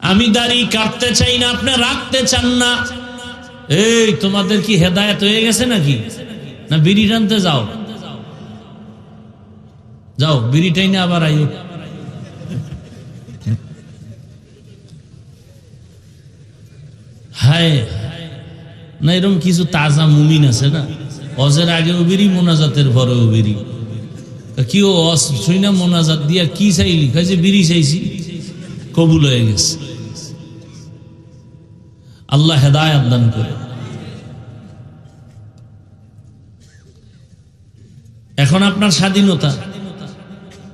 আমি দাড়ি কাটতে চাই না, আপনি রাখতে চান না। এই তোমাদের কি হেদায়েত হয়ে গেছে নাকি? না বিড়ি টানতে যাও, যাও বিড়ি টাইনে আবার আইও। হায় না, এরকম কিছু তাজা মুমিন আছে না, অজের আগেও বিড়ি, মোনাজাতের পরেও বিড়ি। কি ও শুই না মোনাজাত দিয়া কি চাইলি? যে বিড়ি চাইছি, কবুল হয়ে গেছে। আল্লাহ হেদায়েত দান করে। এখন আপনার স্বাধীনতা,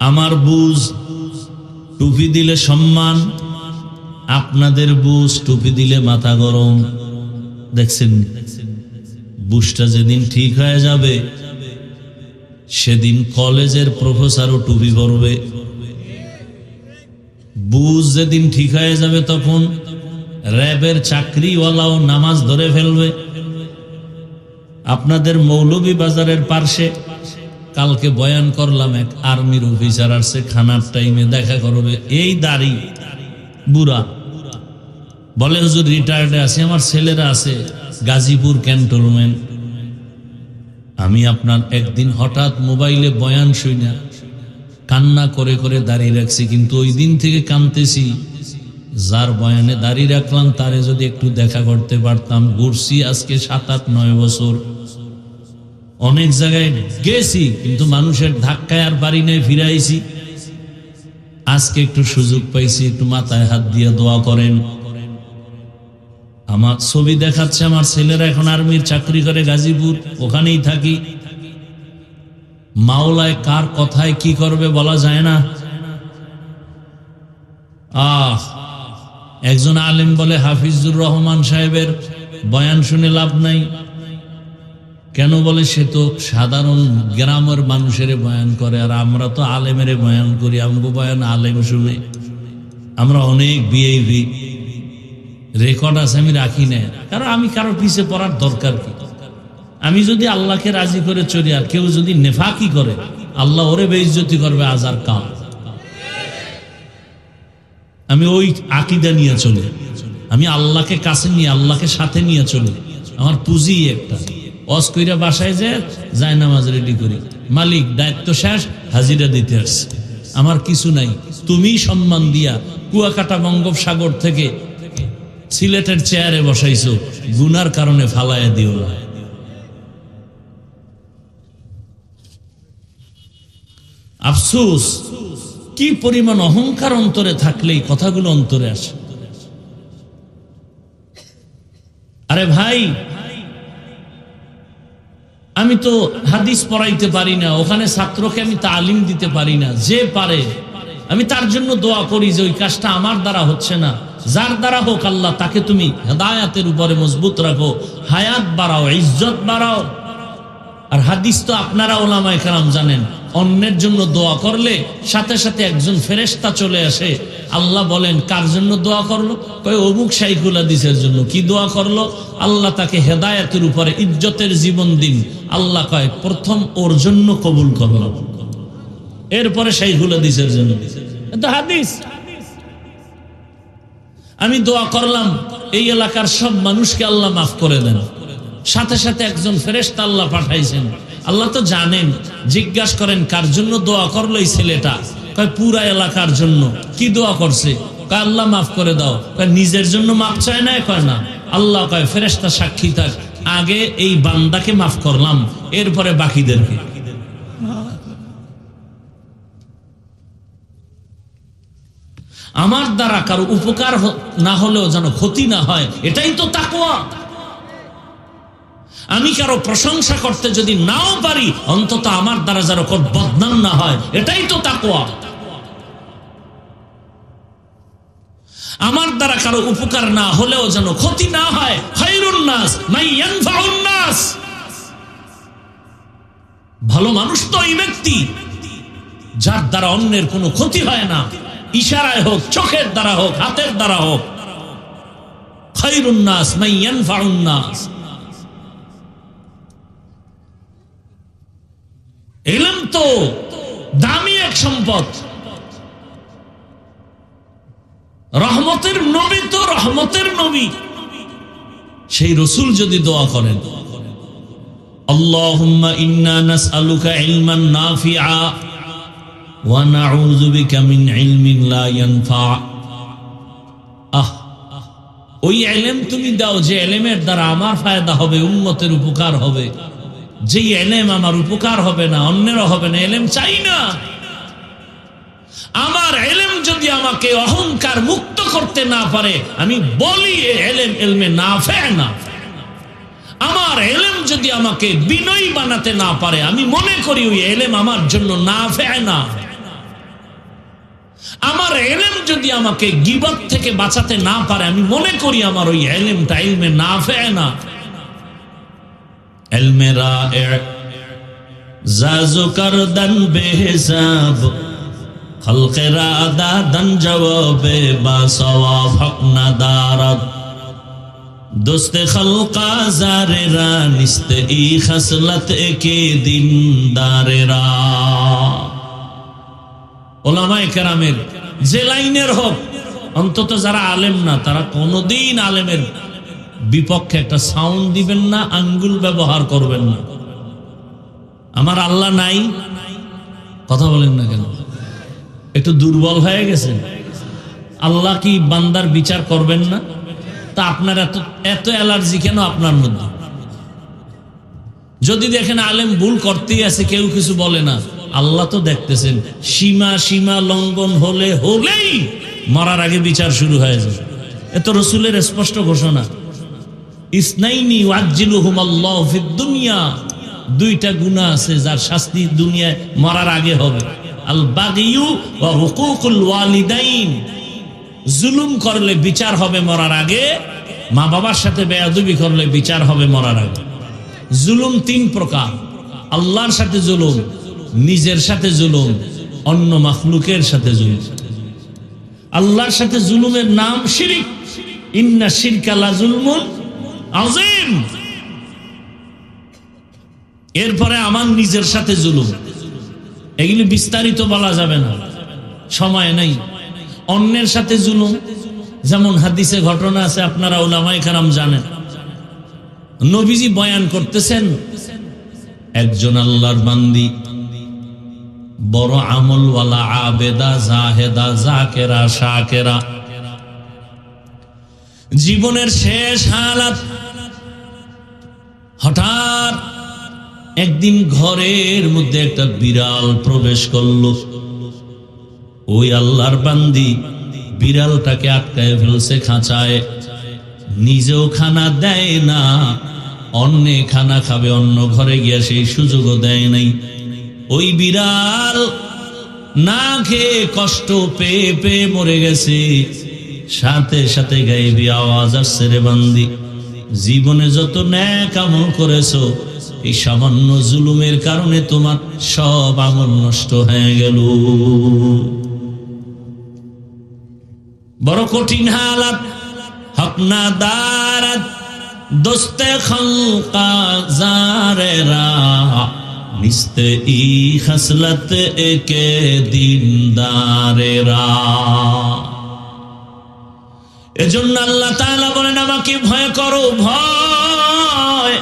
আমার বুঝ টুপি দিলে সম্মান, আপনাদের বুঝ টুপি দিলে মাথা গরম। দেখছেন, বুঝটা যেদিন ঠিক হয়ে যাবে সেদিন কলেজের প্রফেসরও টুপি পরবে। বুঝ যেদিন ঠিক হয়ে যাবে তখন র্যাবের চাকরিওয়ালাও নামাজ ধরে ফেলবে। আপনাদের মৌলভী বাজারের পার্শ্বে কালকে বয়ান করলাম, এক আর্মির অফিসার আসছে, খানার টাইমে দেখা করবে, এই দাড়ি বুড়া, বলে হুজুর রিটায়ার্ডে আছে, আমার ছেলেরা আছে গাজীপুর ক্যান্টনমেন্ট। আমি আপনার একদিন হঠাৎ মোবাইলে বয়ান শুই না, কান্না করে করে দাঁড়িয়ে রাখছি, কিন্তু ওই দিন থেকে কাঁদতেছি, যার বয়ানে দাঁড়িয়ে রাখলাম তারে যদি একটু দেখা করতে পারতাম। ঘুরছি আজকে 7-8-9 বছর, অনেক জায়গায় গেছি, কিন্তু মানুষের ধাক্কায় আর পারি নাই, ফিরাইছি। আজকে একটু সুযোগ পাইছি, একটু মাথায় হাত দিয়ে দোয়া করেন। আমার ছবি দেখাচ্ছে, আমার ছেলেরা এখন আর্মির চাকরি করে গাজীপুর, ওখানেই থাকি। মাওলায় কার কথায় কি করবে বলা যায় না। একজন আলেম বলে হাফিজুর রহমান সাহেবের বয়ান শুনে লাভ নাই। কেন বলে, সে তো সাধারণ গ্রামের মানুষের বয়ান করে, আর আমরা তো আলেমের বয়ান করি, আমগো বয়ান আলেম শুনে। আমরা অনেক ভিআইপি রেকর্ড আছে, আমি রাখি না, কারণ আমি কারো পিছে পড়ার দরকার কি? আমি যদি আল্লাহকে রাজি করে চলি, আর কেউ যদি নেফাকি করে, আল্লাহ ওরে বেইজ্জতি করবে আজার কাল। আমি ওই আকীদা নিয়ে চলি, আমি আল্লাহকে কাছে নিয়ে, আল্লাহকে সাথে নিয়ে চলি। আমার পুঁজি একটা, ওয়াজ কইরা বাসায় যায় নামাজ রেডি করি, মালিক দায়িত্ব শেষ, হাজিরা দিতে আসছে, আমার কিছু নাই, তুমি সম্মান দিয়া কুয়াকাটা বঙ্গোপসাগর থেকে সিলেটের চেয়ারে বসাইছো, গুনার কারণে ফালাইয়া দিও না। আফসোস, কি পরিমাণ অহংকার অন্তরে থাকলে এই কথাগুলো অন্তরে আসে। আরে ভাই, আমি তো হাদিস পড়াইতে পারি না, ওখানে ছাত্রকে আমি তালিম দিতে পারি না, যে পারে আমি তার জন্য দোয়া করি যে ওই কাজটা আমার দ্বারা হচ্ছে না, যার দ্বারা হোক আল্লাহ তাকে তুমি হেদায়েতের উপরে মজবুত রাখো, হায়াত বাড়াও, ইজ্জত বাড়াও। আর হাদিস তো আপনারা ওলামায়ে কেরাম জানেন, অন্যের জন্য দোয়া করলে সাথে সাথে একজন ফেরেশতা চলে আসে। আল্লাহ বলেন, কার জন্য দোয়া করলো? কয় অমুক শাইখুল হাদিসের জন্য। কি দোয়া করলো? আল্লাহ তাকে হেদায়েতের উপরে ইজ্জতের জীবন দিন। আল্লাহ কয় প্রথম ওর জন্য কবুল করলো, এরপরে শাইখুল হাদিসের জন্য। এটা হাদিস। আমি দোয়া করলাম এই এলাকার সব মানুষকে আল্লাহ মাফ করে দেন, সাথে সাথে একজন ফেরেশতা আল্লাহ পাঠাইছেন। আল্লাহ তো জানেন। জিজ্ঞাসা করেন কার জন্য দোয়া করলো এই ছেলেটা? কয় পুরা এলাকার জন্য। কি দোয়া করছে? কয় আল্লাহ মাফ করে দাও। কয় নিজের জন্য মাফ চায় না? কয় না। আল্লাহ কয় ফেরেশতা সাক্ষী থাক, আগে এই বান্দাকে মাফ করলাম, এরপরে বাকিদেরকে। আমার দ্বারা কারো উপকার না হলেও যেন ক্ষতি না হয়, এটাই তো তাকওয়া। আমি কারো প্রশংসা করতে যদি নাও পারি, অন্তত আমার দ্বারা যেন বদনাম না হয়, এটাই তো তাকওয়া। আমার দ্বারা কারো উপকার না হলেও যেন ক্ষতি না হয়। খায়রুন নাস মান ইয়ানফাউন নাস। ভালো মানুষ তো এই ব্যক্তি যার দ্বারা অন্যের কোনো ক্ষতি হয় না, ইশারায় হোক, চোখের দ্বারা হোক, হাতের দ্বারা হোক। খায়রুন নাস মান ইয়ানফাউন নাস। ইলম তো দামি এক সম্পদ। রহমতের নবী তো রহমতের নবী, সেই রাসূল যদি দোয়া করেন, আল্লাহুম্মা ইন্না নাসআলুকা ইলমান নাফিআ ওয়া নাউযু বিকা মিন ইলমিন লা ইয়ানফা। ওই ইলম তুমি দাও যে ইলমের দ্বারা আমার ফায়দা হবে, উম্মতের উপকার হবে। যে ইলম আমার উপকার হবে না, অন্যেরও হবে না, ইলম চাই না। আমার ইলম যদি আমাকে অহংকার মুক্ত করতে না পারে, আমি বলি ইলম ইলমে নাফে না। আমার ইলম যদি আমাকে বিনয়ী বানাতে না পারে, আমি মনে করি ওই ইলম আমার জন্য নাফে না। আমার ইলম যদি আমাকে গীবত থেকে বাঁচাতে না পারে, আমি মনে করি আমার ওই ইলমটা ইলমে নাফে না। ইলমে রা'i জাজু করদন বেহিসাব, খলকে রাদা দন জওয়াবে বা সওয়াব হক না দারদ, দোস্তে খলকা জারেরা নিস্তে ই খসলত কে দিন দারেরা। ওলামায়ে কেরামের যে লাইনের হোক, অন্তত যারা আলেম না তারা কোনোদিন আলেমের বিপক্ষে একটা সাউন্ড দিবেন না, আঙ্গুল ব্যবহার করবেন না। আমার আল্লাহ নাই, কথা বলেন না কেন? একটু দুর্বল হয়ে গেছেন? আল্লাহ কি বান্দার বিচার করবেন না? তা আপনার এত অ্যালার্জি কেন আপনার মধ্যে? যদি দেখেন আলেম ভুল করতেই আছে, কেউ কিছু বলে না, আল্লাহ তো দেখতেছেন। সীমা লঙ্ঘন হলেই মরার আগে বিচার শুরু হয়ে যায়। এত রাসূলের স্পষ্ট ঘোষণা। ইসনাইনি ওয়াজ্জিলুহুম আল্লাহু ফিদ দুনিয়া। দুইটা গুনাহ আছে যার শাস্তি দুনিয়ায় মরার আগে হবে। আল বাগিয়ু ওয়া হুকুকুল ওয়ালিদাইন। জুলুম করলে বিচার হবে মরার আগে, মা বাবার সাথে বেয়াদবি করলে বিচার হবে মরার আগে। জুলুম তিন প্রকার: আল্লাহর সাথে জুলুম, নিজের সাথে জুলুম, অন্য মাখলুকের সাথে জুলুম। আল্লাহর সাথে জুলুমের নাম শিরক। ইন্না শিরকা লা যুলমুন আযীম। এরপরে আমার নিজের সাথে জুলুম, এগুলি বিস্তারিত বলা যাবে না, সময় নেই। অন্যের সাথে জুলুম, যেমন হাদিসে ঘটনা আছে, আপনারা উলামায়ে কেরাম জানেন। নবীজি বয়ান করতেছেন, একজন আল্লাহর বান্দি, বড় আমলওয়ালা, আবেদা, জাহেদা, জাকেরা, শাকেরা, জীবনের শেষ হালাত। হঠাৎ একদিন ঘরের মধ্যে একটা বিড়াল প্রবেশ করলো। ওই আল্লাহর বান্দি বিড়ালটাকে আটকায় ফেলছে খাঁচায়, নিজেও খানা দেয় না, অন্যে খানা খাবে অন্য ঘরে গিয়া সেই সুযোগও দেয় নাই। ওই বিড়াল না খেয়ে কষ্ট পেয়ে পেয়ে মরে গেছে। সাথে সাথে গায়েবী আওয়াজ আসছে, রে বান্দি, জীবনে যত নেক আমল করেছো, এই সামান্য জুলুমের কারণে তোমার সব আমল নষ্ট হয়ে গেল। বড় কঠিন হালাত। হক না দারাত দোস্তে খলকা জারেরা, নিস্তে ই খসলত একে দিনদারেরা। এজন্য আল্লাহ তাআলা বলেন আমাকে ভয় করো, ভয়।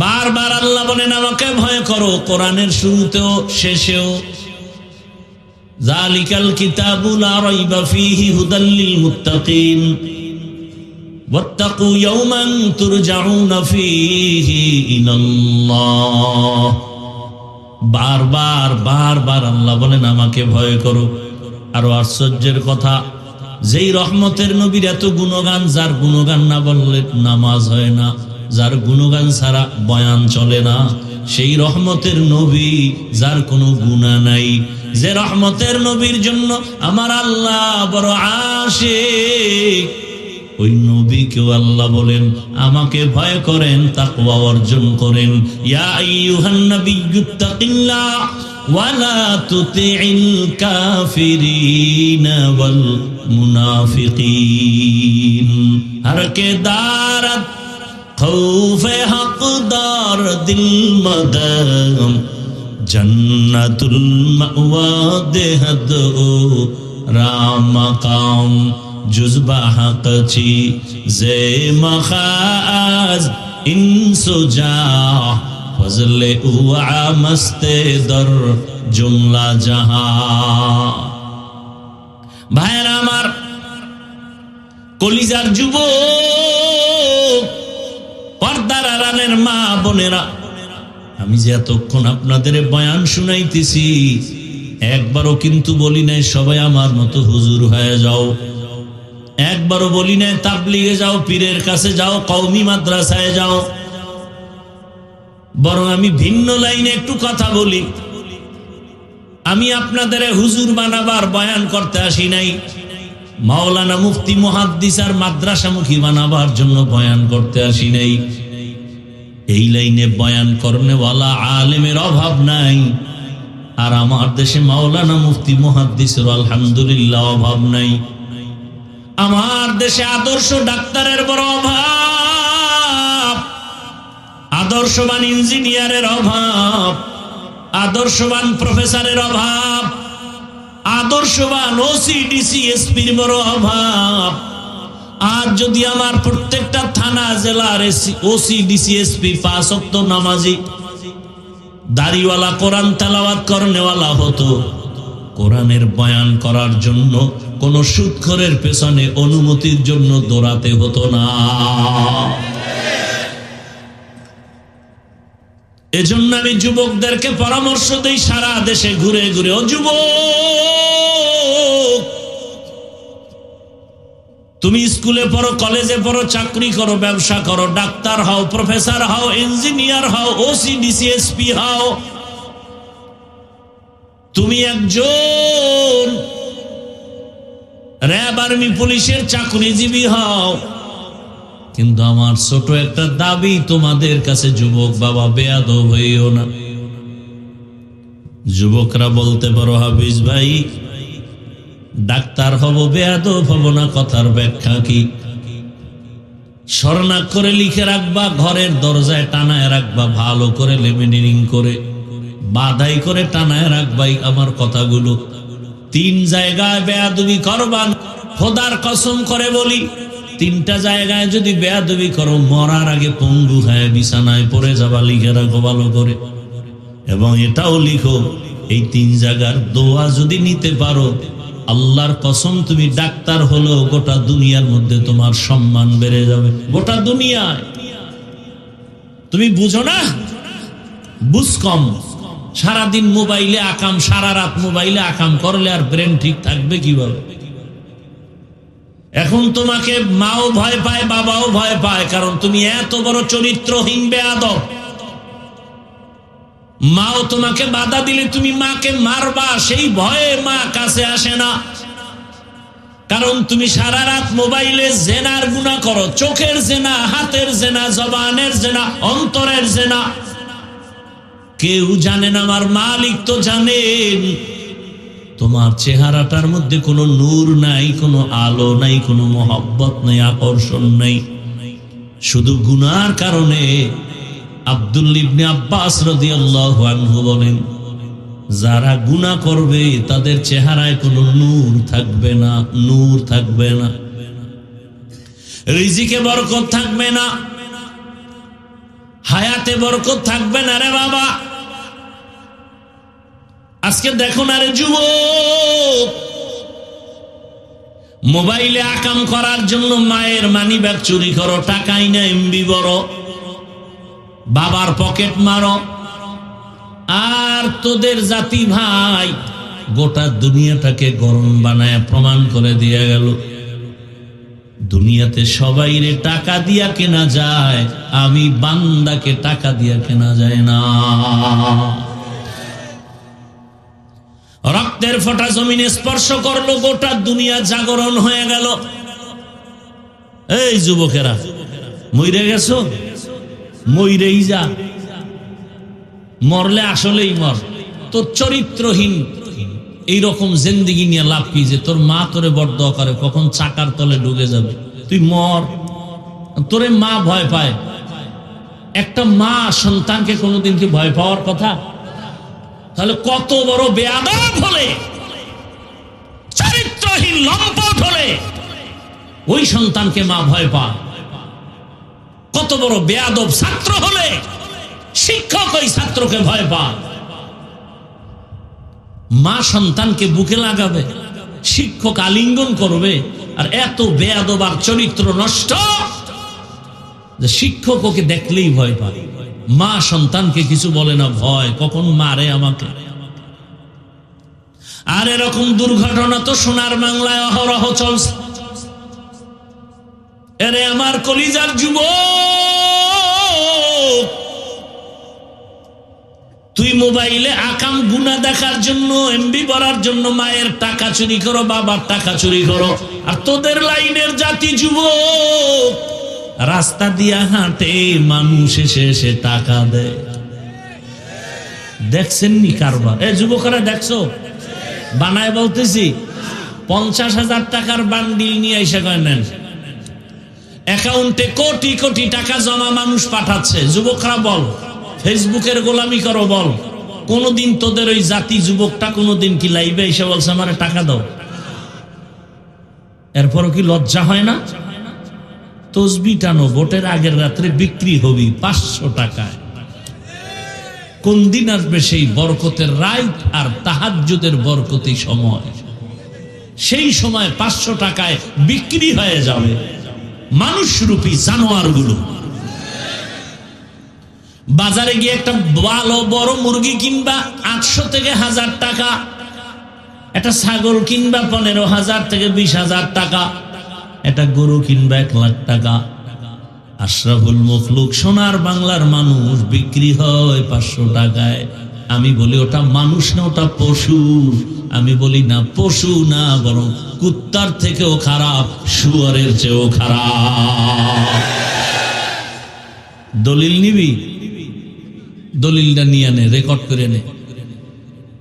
বারবার আল্লাহ বলেন আমাকে ভয় করো, কোরআনের শুরুতেও শেষেও। যালিকাল কিতাবু লা রাইবা ফীহি হুদাল লিল মুত্তাকিন ওয়াত্তাকু ইয়াওমান তুরজাউনা ফীহি ইলাল্লাহ। বারবার বারবার আল্লাহ বলেন আমাকে ভয় করো। আরো আশ্চর্যের কথা, যেই রহমতের নবীর এত গুণগান, যার গুণগান না বললে নামাজ হয় না, যার গুণগান ছাড়া বয়ান চলে না, সেই রহমতের নবী যার কোনো গুনাহ নাই, যে রহমতের নবীর জন্য আমার আল্লাহ বড় আশিক, ওই নবীকেও আল্লাহ বলেন আমাকে ভয় করেন, তাকওয়া অর্জন করেন। ইয়া আইয়ুহান নাবিয়্যুত্তাকিল্লাহ ওয়ালা তুতিইল কাফিরিনা ওয়াল মুনাফিকিন। হর কে দারত খৌফে হকদার দিল মদম জন্নতুল মাওয়া দেহদ ও রামকাম জুজবা হকচি জে মখাজ ইনসুজা ফজলে উআ মস্তে দর জুমলা জাহান। ভাইরা আমার, কলিজার যুবক, পর্দার আড়ালের মা বোনেরা, আমি যে এতক্ষণ আপনাদের বয়ান শুনাইতেছি, একবারও কিন্তু বলি নাই সবাই আমার মতো হুজুর হয়ে যাও, একবারও বলি নাই তাবলিগে যাও, পীরের কাছে যাও, কওমি মাদ্রাসায় যাও। বরং আমি ভিন্ন লাইনে একটু কথা বলি। আমি আপনাদের হুজুর বানাবার বয়ান করতে আসি নাই, মাওলানা মুফতি মুহাদ্দিস আর মাদ্রাসামুখী বানাবার জন্য বয়ান করতে আসি নাই। এই লাইনে বয়ান করনেওয়ালা আলেমের অভাব নাই, আর আমার দেশে মাওলানা মুফতি মুহাদ্দিসের আলহামদুলিল্লাহ অভাব নাই। আমার দেশে আদর্শ ডাক্তারের বড় অভাব, আদর্শবান ইঞ্জিনিয়ারের অভাব, আদর্শবান প্রফেসরের অভাব, আদর্শবান ওসি ডিসি এসপির বড় অভাব। আর যদি আমার প্রত্যেকটা থানা জেলার ওসি ডিসি এসপি 5 ওয়াক্ত নামাজি, দাড়িওয়ালা, কোরআন তেলাওয়াত করনেওয়ালা হতো, কোরআনের বয়ান করার জন্য কোন সুদখোরের পেছনে অনুমতির জন্য দৌড়াতে হতো না। এজন্য আমি যুবকদেরকে পরামর্শ দেই, সারা দেশে ঘুরে ঘুরে, ও যুবক, তুমি স্কুলে পড়ো, কলেজে পড়ো, চাকরি করো, ব্যবসা করো, ডাক্তার হও, প্রফেসর হও, ইঞ্জিনিয়ার হও, ওসি ডিসি এসপি হও, তুমি একজন র্যাব আর্মি পুলিশের চাকরিজীবী হও, কিন্তু আমার ছোট একটা দাবি তোমাদের কাছে, যুবক বাবা, বেয়াদব হইও না। যুবকরা বলতে পারো, হাফিজ ভাই ডাক্তার হব, বেয়াদব হব না, কথার ব্যাখ্যা কি? স্বর্ণাক্ষরে লিখে রাখবা, ঘরের দরজায় টানায় রাখবা, ভালো করে লেমিনেটিং করে বাধাই করে টানায় রাখবাই আমার কথাগুলো। 3 জায়গায় বেয়াদবি করবা, খোদার কসম করে বলি, 3টা জায়গায় যদি বেয়াদবি করো, মরার আগে পঙ্গু হয়ে বিছানায় পড়ে যাবা। লিখে রাখো ভালো করে, এবং এটাও লিখো, এই 3 জায়গার দোয়া যদি নিতে পারো, আল্লাহর কসম তুমি ডাক্তার হলো, গোটা দুনিয়ার মধ্যে তোমার সম্মান বেড়ে যাবে। গোটা দুনিয়ায় তুমি বুঝো না, বুঝ কম। সারাদিন মোবাইলে আকাম, সারা রাত মোবাইলে আকাম করলে আর ব্রেন ঠিক থাকবে কিভাবে? এখন তোমাকে মাও ভয় পায়, বাবাও ভয় পায়, কারণ তুমি এত বড় চরিত্রহীন বেয়াদব। মাও তোমাকে বাধা দিলে তুমি মাকে মারবা, সেই ভয়ে মা কাছে আসে না, কারণ তুমি সারা রাত মোবাইলে জেনার গুনাহ করো, চোখের জেনা, হাতের জেনা, জবানের জেনা, অন্তরের জেনা। কেউ জানে না, আমার মালিক তো জানেন। তোমার চেহারাটার মধ্যে কোনো নূর নাই, কোনো আলো নাই, কোনো মহব্বত নাই, আকর্ষণ নাই, শুধু গুনার কারণে। আব্দুল্লাহ ইবনে আব্বাস রাদিয়াল্লাহু আনহু বলেন, যারা গুনাহ করবে তাদের চেহারায় কোনো নূর থাকবে না, নূর থাকবে না, রিজিকে বরকত থাকবে না, হায়াতে বরকত থাকবে না রে বাবা। আজকে দেখো না রে যুবক, মোবাইলে আকাম করার জন্য মায়ের মানি ব্যাগ চুরি করো, টাকাই না এমবি বড়, বাবার পকেট মারো, আর তোদের জাতি ভাই গোটা দুনিয়াটাকে গরম বানায় প্রমাণ করে দিয়ে গেল। দুনিয়াতে সবাইরে টাকা দিয়া কেনা যায়, আমি বান্দাকে টাকা দিয়া কেনা যায় না। রক্তের ফোঁটা জমিনে স্পর্শ করলো, গোটা দুনিয়া জাগরণ হয়ে গেল। এই যুবকেরা, মইরে গেছো, মইরেই যা, মরলে আসলেই মর। তোর চরিত্রহীন এইরকম জিন্দেগি নিয়ে লাভ কি, যে তোর মা তোরে বরদোয়া করে কখন চাকার তলে ঢুকে যাবে, তুই মর। তোরে মা ভয় পায়, একটা মা সন্তানকে কোনোদিন কি ভয় পাওয়ার কথা? তাহলে কত বড় বেয়াদব হলে, চরিত্রহীন লম্পট হলে ওই সন্তানকে মা ভয় পায়। কত বড় বেয়াদব ছাত্র হলে শিক্ষক ওই ছাত্রকে ভয় পায়। মা সন্তানকে বুকে লাগাবে, শিক্ষক আলিঙ্গন করবে, আর এত বেয়াদব আর চরিত্র নষ্ট যে শিক্ষক ওকে দেখলেই ভয় পায়। মা সন্তানকে কিছু বলে না, ভয় কখন মারে আমাকে। আর এরকম দুর্ঘটনা তো সোনার বাংলায় অহরহ চলছে। এরে আমার কলিজার যুবক, তুই মোবাইলে আকাম গুনাহ দেখার জন্য, এমবি ভরার জন্য মায়ের টাকা চুরি করো, বাবার টাকা চুরি করো, আর তোদের লাইনের জাতি যুবক রাস্তা দিয়া হাঁটে, মানুষ এসে এসে টাকা দেয়। দেখছেন নি কারবার? এ যুবকরা দেখছো? বানায় বলতেছি 50,000 টাকার বান্ডিল নিয়ে এসে নেন, অ্যাকাউন্টে কোটি কোটি টাকা জমা মানুষ পাঠাচ্ছে। যুবকরা বল, ফেসবুকের গোলামি করো, বল কোনদিন তোদের ওই জাতি যুবকটা কোনদিন কি লাইভে এসে বলছে আমারে টাকা দাও? এরপরও কি লজ্জা হয় না? তসবি টানো, ভোটের আগের রাত্রে বিক্রি হবি 500 টাকায়। কোন দিন আসবে সেই বরকতের রাত আর তাহাজ্জুদের বরকতি সময়? সেই সময় 500 টাকায় বিক্রি হয়ে যাবে মানুষরূপী জানোয়ার গুলো। বাজারে গিয়ে একটা ভালো বড় মুরগি কিনবা 800 থেকে 1000 টাকা, একটা ছাগল কিনবা 15,000 থেকে 20,000 টাকা, একটা গরু কিনবা 1 লাখ টাকা। আশরাফুল মখলুক সোনার বাংলার মানুষ বিক্রি হয় 500 টাকায়। আমি বলি ওটা মানুষ না, ওটা পশু। আমি বলি না, পশু না, বরং কুত্তার থেকেও খারাপ, শুয়োরের চেয়েও খারাপ। দলিল নিবি? দলিলটা নিয়ে নে, রেকর্ড করে নে।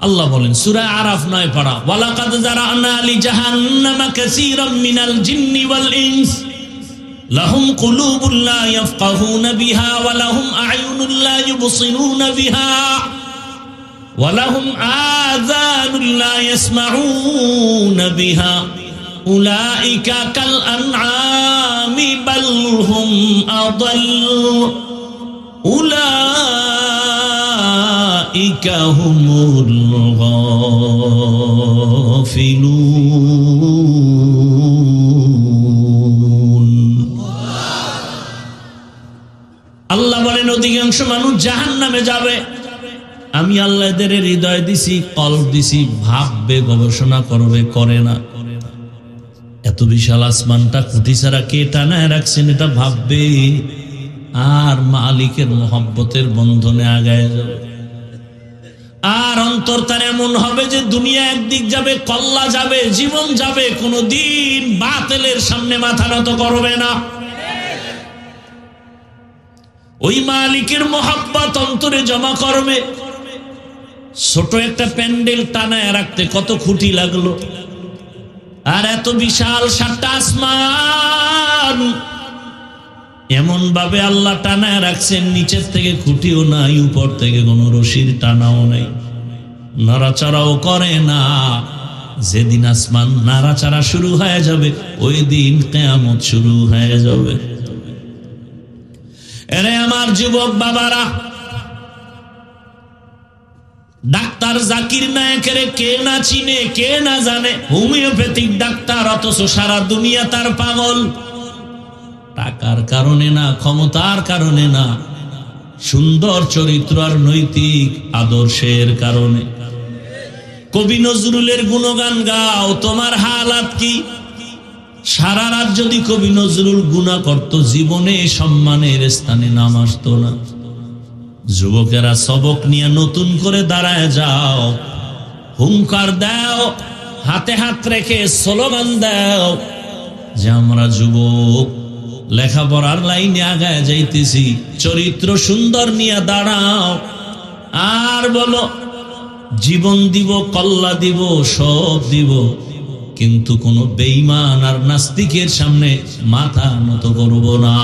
আল্লাহ বলেন সূরা আরাফ 9 পারা, ওয়ালাকাদ জারানা লিজাহান্নামা কাসীরাম মিনাল জিন্নি ওয়াল ইনস লাহুম কুলুবুন লা ইয়াফকাহুনা বিহা ওয়া লাহুম আ'য়ুনুন লা ইউবসিরুনা বিহা ওয়া লাহুম আযানুন লা ইয়াসমাউনা বিহা উলাইকা কাল আনআমি বাল হুম আদাল উলাইকা হুমুল গাফিলুন। আল্লাহ বলেন অধিকাংশ মানুষ জাহান্নামে যাবে। আমি আল্লাহ এদের হৃদয় দিছি, কলব দিছি, ভাববে, গবেষণা করবে, করে না। এত বিশাল আসমানটা খুঁটি ছাড়া কে টানায় রাখছেন এটা ভাববে, আর মালিকের মোহাব্বতের বন্ধনে আগায় যাবে। আর অন্তর তার এমন হবে যে দুনিয়া একদিক যাবে, কল্লা যাবে, জীবন যাবে, কোনদিন বাতিলের সামনে মাথা নত করবে না। ওই মালিকের মোহাব্বত অন্তরে জমা করবে। ছোট একটা প্যান্ডেল টানায় রাখতে কত খুঁটি লাগলো, আর এত বিশাল 7টা আসমান এমন ভাবে আল্লাহ টানায় রাখছেন, নিচের থেকে খুঁটিও নাই, উপর থেকে কোনো রশির টানাও নাই। নড়াচড়াও করে না। যেদিন আসমান নাড়াচাড়া শুরু হয়ে যাবে ওই দিন কিয়ামত শুরু হয়ে যাবে। এরে আমার যুবক বাবারা, ডাক্তার জাকির নায়েকের কে না চিনে, কে না জানে? হোমিওপ্যাথিক ডাক্তার, অথচ সারা দুনিয়া তার পাগল। টাকার কারণে না, ক্ষমতার কারণে না, সুন্দর চরিত্র আর নৈতিক আদর্শের কারণে। কবি নজরুলের গুণগান গাও, তোমার হালাত কি? সারা রাত যদি কবি নজরুল গুনাহ করত, জীবনে সম্মানের স্থানে নাম আসতো না। যুবকেরা সবক নিয়ে নতুন করে দাঁড়ায় যাও, হুঙ্কার দাও, হাতে হাত রেখে স্লোগান দাও যে আমরা যুবক, লেখাপড়ার লাইনে আগায় যাইতেছি, চরিত্র সুন্দর নিয়ে দাঁড়াও। আর বলো জীবন দিব, কল্লা দিব, সব দিব, কিন্তু কোন বেঈমান আর নাস্তিকের সামনে মাথা নত করব না।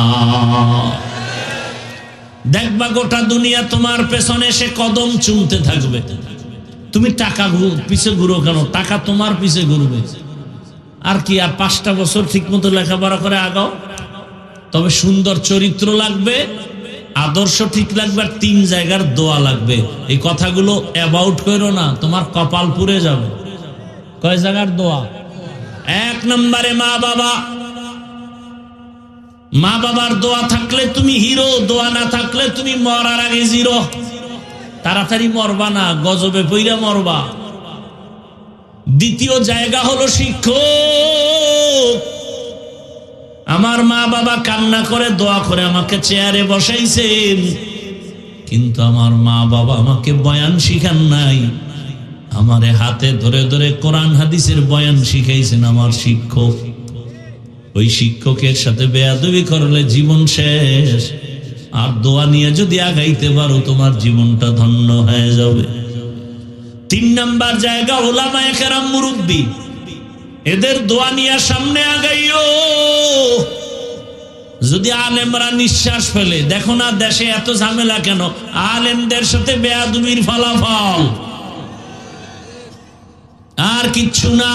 দেখবা গোটা দুনিয়া তোমার পেছনে সে কদম চুমতে থাকবে। তুমি টাকা পিছে ঘুরো কেন? টাকা তোমার পিছে ঘুরবে। আর কি, আর 5টা বছর ঠিক মতো লেখাপড়া করে আগাও। তবে সুন্দর চরিত্র লাগবে, আদর্শ ঠিক লাগবে, আর 3 জায়গার দোয়া লাগবে। এই কথাগুলো অ্যাবাউট করো না, তোমার কপাল পুড়ে যাবে। কয় জায়গার দোয়া? 1 নম্বরে মা বাবা। মা বাবার দোয়া থাকলে তুমি হিরো, দোয়া না থাকলে তুমি মরার আগে জিরো। তাড়াতাড়ি মরবা না, গজবে পইরা মরবা। দ্বিতীয় জায়গা হলো শিক্ষক। আমার মা বাবা কান্না করে দোয়া করে আমাকে চেয়ারে বসাইছেন, কিন্তু আমার মা বাবা আমাকে বয়ান শিখান নাই। আমারে হাতে ধরে ধরে কোরআন হাদিসের বয়ান শিখাইছেন আমার শিক্ষক। ওই শিক্ষকের সাথে বেয়াদবি করলে জীবন শেষ। আর দোয়া নিয়ে যদি আগাইতে পারো তোমার জীবনটা ধন্য হয়ে যাবে। 3 নাম্বার জায়গা উলামায়ে কেরাম, মুরব্বী। এদের দোয়া নিয়ে সামনে আগাইও। যদি আলেমরা নিঃশ্বাস ফেলে, দেখো না দেশে এত ঝামেলা কেন? আলেমদের সাথে বেয়াদবির ফলাফল, আর কিচ্ছু না।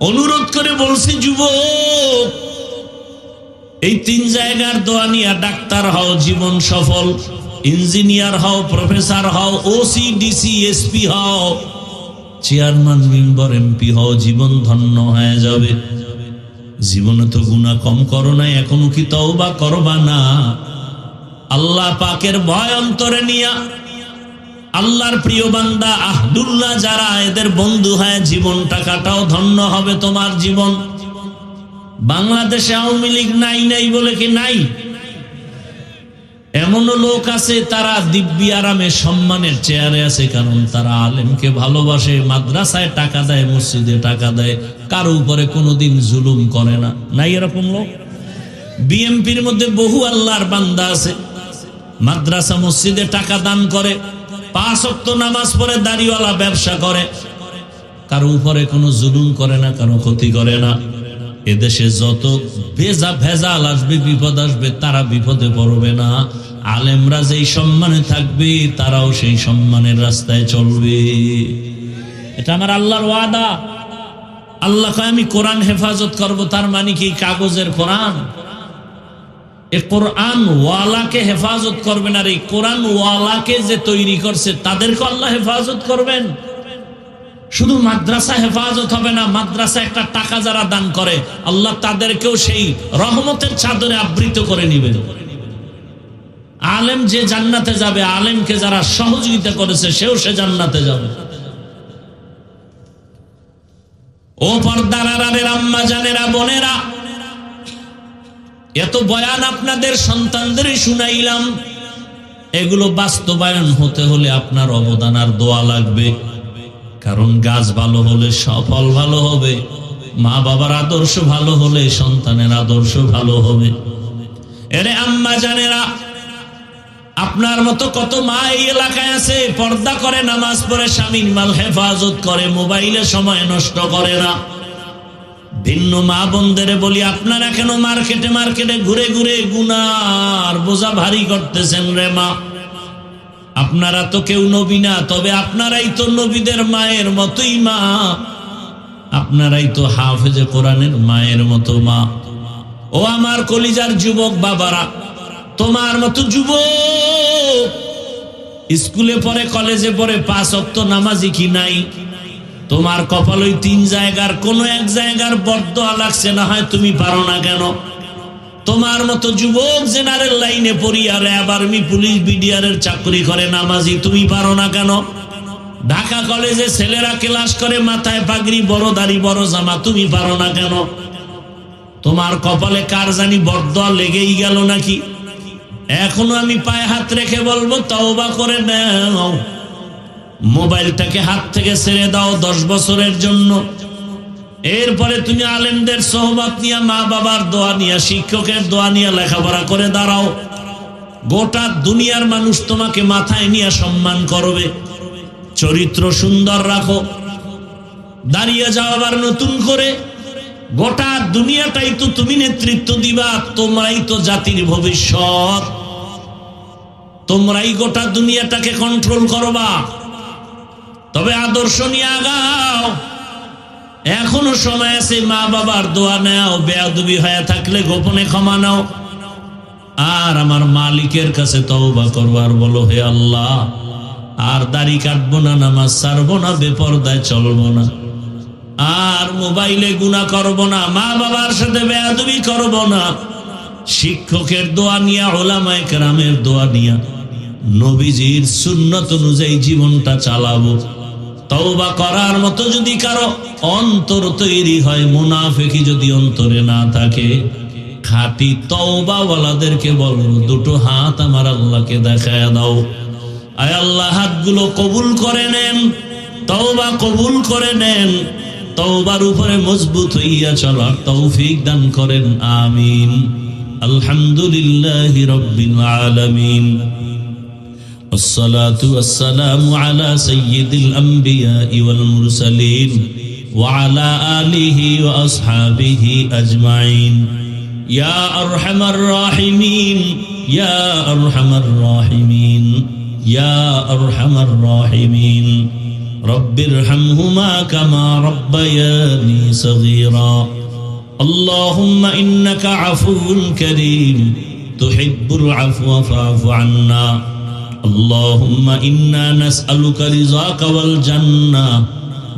অনুরোধ করে বলছি যুবক, এই 3 জায়গার দোয়া নিয়ে ডাক্তার হও, জীবন সফল। ইঞ্জিনিয়ার হও, প্রফেসর হও, ওসি, ডিসি, এসপি হও, চেয়ারম্যান, মেম্বার, এমপি হও, জীবন ধন্য হয়ে যাবে। জীবনে তো গুনাহ কম করো না, এখনো কি তওবা করবা না? আল্লাহ পাকের ভয় অন্তরে নিয়া, আল্লাহর প্রিয় বান্দা আহদুল্লাহ যারা, এদের বন্ধু হয় জীবনটা কাটাও, ধন্য হবে তোমার জীবন। বাংলাদেশে আওয়ামী লীগ নাই নাই বলে কি নাই? এমনও লোক আছে তারা দিব্যি আরামে সম্মানের চেয়ারে আছে, কারণ তারা আলেমকে ভালোবাসে, মাদ্রাসায় টাকা দেয়, মসজিদে টাকা দেয়, কারো উপরে কোনোদিন জুলুম করে না। নাই এরকম লোক? বিএমপির মধ্যে বহু আল্লাহর বান্দা আছে, মাদ্রাসা মসজিদে টাকা দান করে, 5 ওয়াক্ত নামাজ পড়ে, দাড়িওয়ালা ব্যবসা করে, কারো উপরে কোনো জুলুম করে না, কারো ক্ষতি করে না। এদেশে যত ভেজাল আসবে, বিপদ আসবে, তারা বিপদে পড়বে না। আলেমরা যেই সম্মানে থাকবে, তারাও সেই সম্মানের রাস্তায় চলবে। এটা আমার আল্লাহর ওয়াদা। আল্লাহ কয় আমি কোরআন হেফাজত করব। তার মানে কি কাগজের কোরআন? এই কোরআন ওয়ালাকে হেফাজত করবেন, আর এই কোরআন ওয়ালাকে যে তৈরি করছে তাদেরকে আল্লাহ হেফাজত করবেন। শুধু মাদ্রাসা হেফাজত হবে না, মাদ্রাসা একটা টাকা যারা দান করে, আল্লাহ তাদেরকেও সেই রহমতের চাদরে আবৃত করে নেবেন। আলেম যে জান্নাতে যাবে, আলেমকে যারা সহযোগিতা করেছে সেও সে জান্নাতে যাবে। ও পর্দার আড়ালের আম্মা জানেরা, বোনেরা, এত বয়ান আপনাদের সন্তানদের শুনাইলাম। এগুলো বাস্তবায়ন হতে হলে আপনার অবদান আর দোয়া লাগবে। কারণ গাছ ভালো হলে ফল ভালো হবে, মা বাবার আদর্শ ভালো হলে সন্তানের আদর্শ ভালো হবে। এরে আম্মা জানেরা, আপনার মতো কত মা এই এলাকায় আছে, পর্দা করে, নামাজ পড়ে, স্বামীর মাল হেফাজত করে, মোবাইলে সময় নষ্ট করে না। ভিন্ন মা বোনদের বলি, আপনারা কেন মার্কেটে ঘুরে ঘুরে গুনার বোঝা ভারী করতেছেন রে মা? আপনারা তো কেউ নবী না, তবে আপনারাই তো নবীদের মায়ের মতোই মা, আপনারাই তো হাফেজে কোরআনের মায়ের মতো মা। ও আমার কলিজার যুবক বাবারা, তোমার মতো যুবক স্কুলে পড়ে, কলেজে পড়ে, 5 ওয়াক্ত নামাজি কি নাই? তোমার কপাল ওই 3 জায়গার কোন এক জায়গার বরদোয়া লাগছে, না হয় তুমি পারো না কেন? তোমার মতো যুবক জেনারেল লাইনে পড়িয়া র্যাব, আর্মি, পুলিশ, বিডিআরের চাকরি করে, নামাজি তুমি পারো না কেন? ঢাকা কলেজে ছেলেরা ক্লাস করে, মাথায় পাগড়ি, বড় দাড়ি, বড় জামা, তুমি পারো না কেন? তোমার কপালে কার জানি বরদোয়া লেগেই গেল নাকি? এখনো আমি পায়ে হাত রেখে বলবো, তওবা করে নাও। মোবাইলটাকে হাত থেকে ছেড়ে দাও 10 বছরের জন্য। এরপরে তুমি আলেমদের সোহবত নিয়ে, মা বাবার দোয়া নিয়ে, শিক্ষকের দোয়া নিয়ে লেখাপড়া করে দাঁড়াও। গোটা দুনিয়ার মানুষ তোমাকে মাথায় নিয়ে সম্মান করবে। চরিত্র সুন্দর রাখো, দাঁড়িয়ে যাও আবার নতুন করে। গোটা দুনিয়াটাই তো তুমি নেতৃত্ব দিবা, তোমরাই তো জাতির ভবিষ্যৎ, তোমরাই গোটা দুনিয়াটাকে কন্ট্রোল করবা। তবে আদর্শ নিয়ে আগাও, এখনো সময় আছে। মা বাবার দোয়া নাও, বেয়াদবি হয়ে থাকলে গোপনে ক্ষমা নাও, আর আমার মালিকের কাছে তওবা করবার বলো, হে আল্লাহ, আর দাড়ি কাটবো না, নামাজ ছাড়বো না, বেপরদায় চলবো না, আর মোবাইলে গুনাহ করব না, মা বাবার সাথে বেয়াদবি করব না। শিক্ষকের দোয়া নিয়া, উলামায়ে কেরামের দোয়া নিয়া, নবীজির সুন্নত অনুযায়ী জীবনটা চালাবো। তওবা করার মতো যদি কারো অন্তর তৈরি হয়, মুনাফিকি যদি অন্তরে না থাকে, খাঁটি তওবাওয়ালাদেরকে বলবো, দুটো হাত আমার আল্লাহকে দেখায় দাও। আয় আল্লাহ, হাতগুলো কবুল করে নেন, তওবা কবুল করে নেন, তওবার উপরে মজবুত হইয়া চলার তৌফিক দান করেন, আমিন। আলহামদুলিল্লাহি রাব্বিল আলামিন। والصلاة والسلام على سيد الأنبياء والمرسلين وعلى آله وأصحابه أجمعين. يا أرحم الراحمين، يا أرحم الراحمين، يا أرحم الراحمين. رب ارحمهما كما ربياني صغيرا. اللهم إنك عفو كريم تحب العفو فاعف عنا. اللهم إنا نسألك رضاك والجنة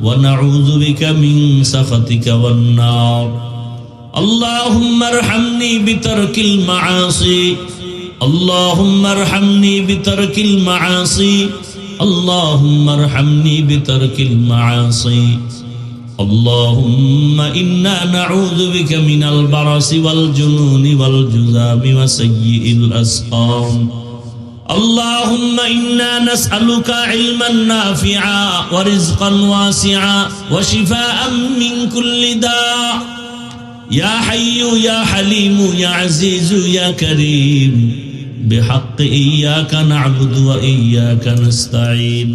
ونعوذ بك من سخطك والنار. اللهم ارحمني بترك المعاصي، اللهم ارحمني بترك المعاصي، اللهم ارحمني بترك المعاصي. اللهم إنا نعوذ بك من البرص والجنون والجذام وسيء الأسقام. اللهم إنا نسألك علما نافعا ورزقا واسعا وشفاء من كل داء. يا حي يا حليم يا عزيز يا كريم، بحق إياك نعبد وإياك نستعين.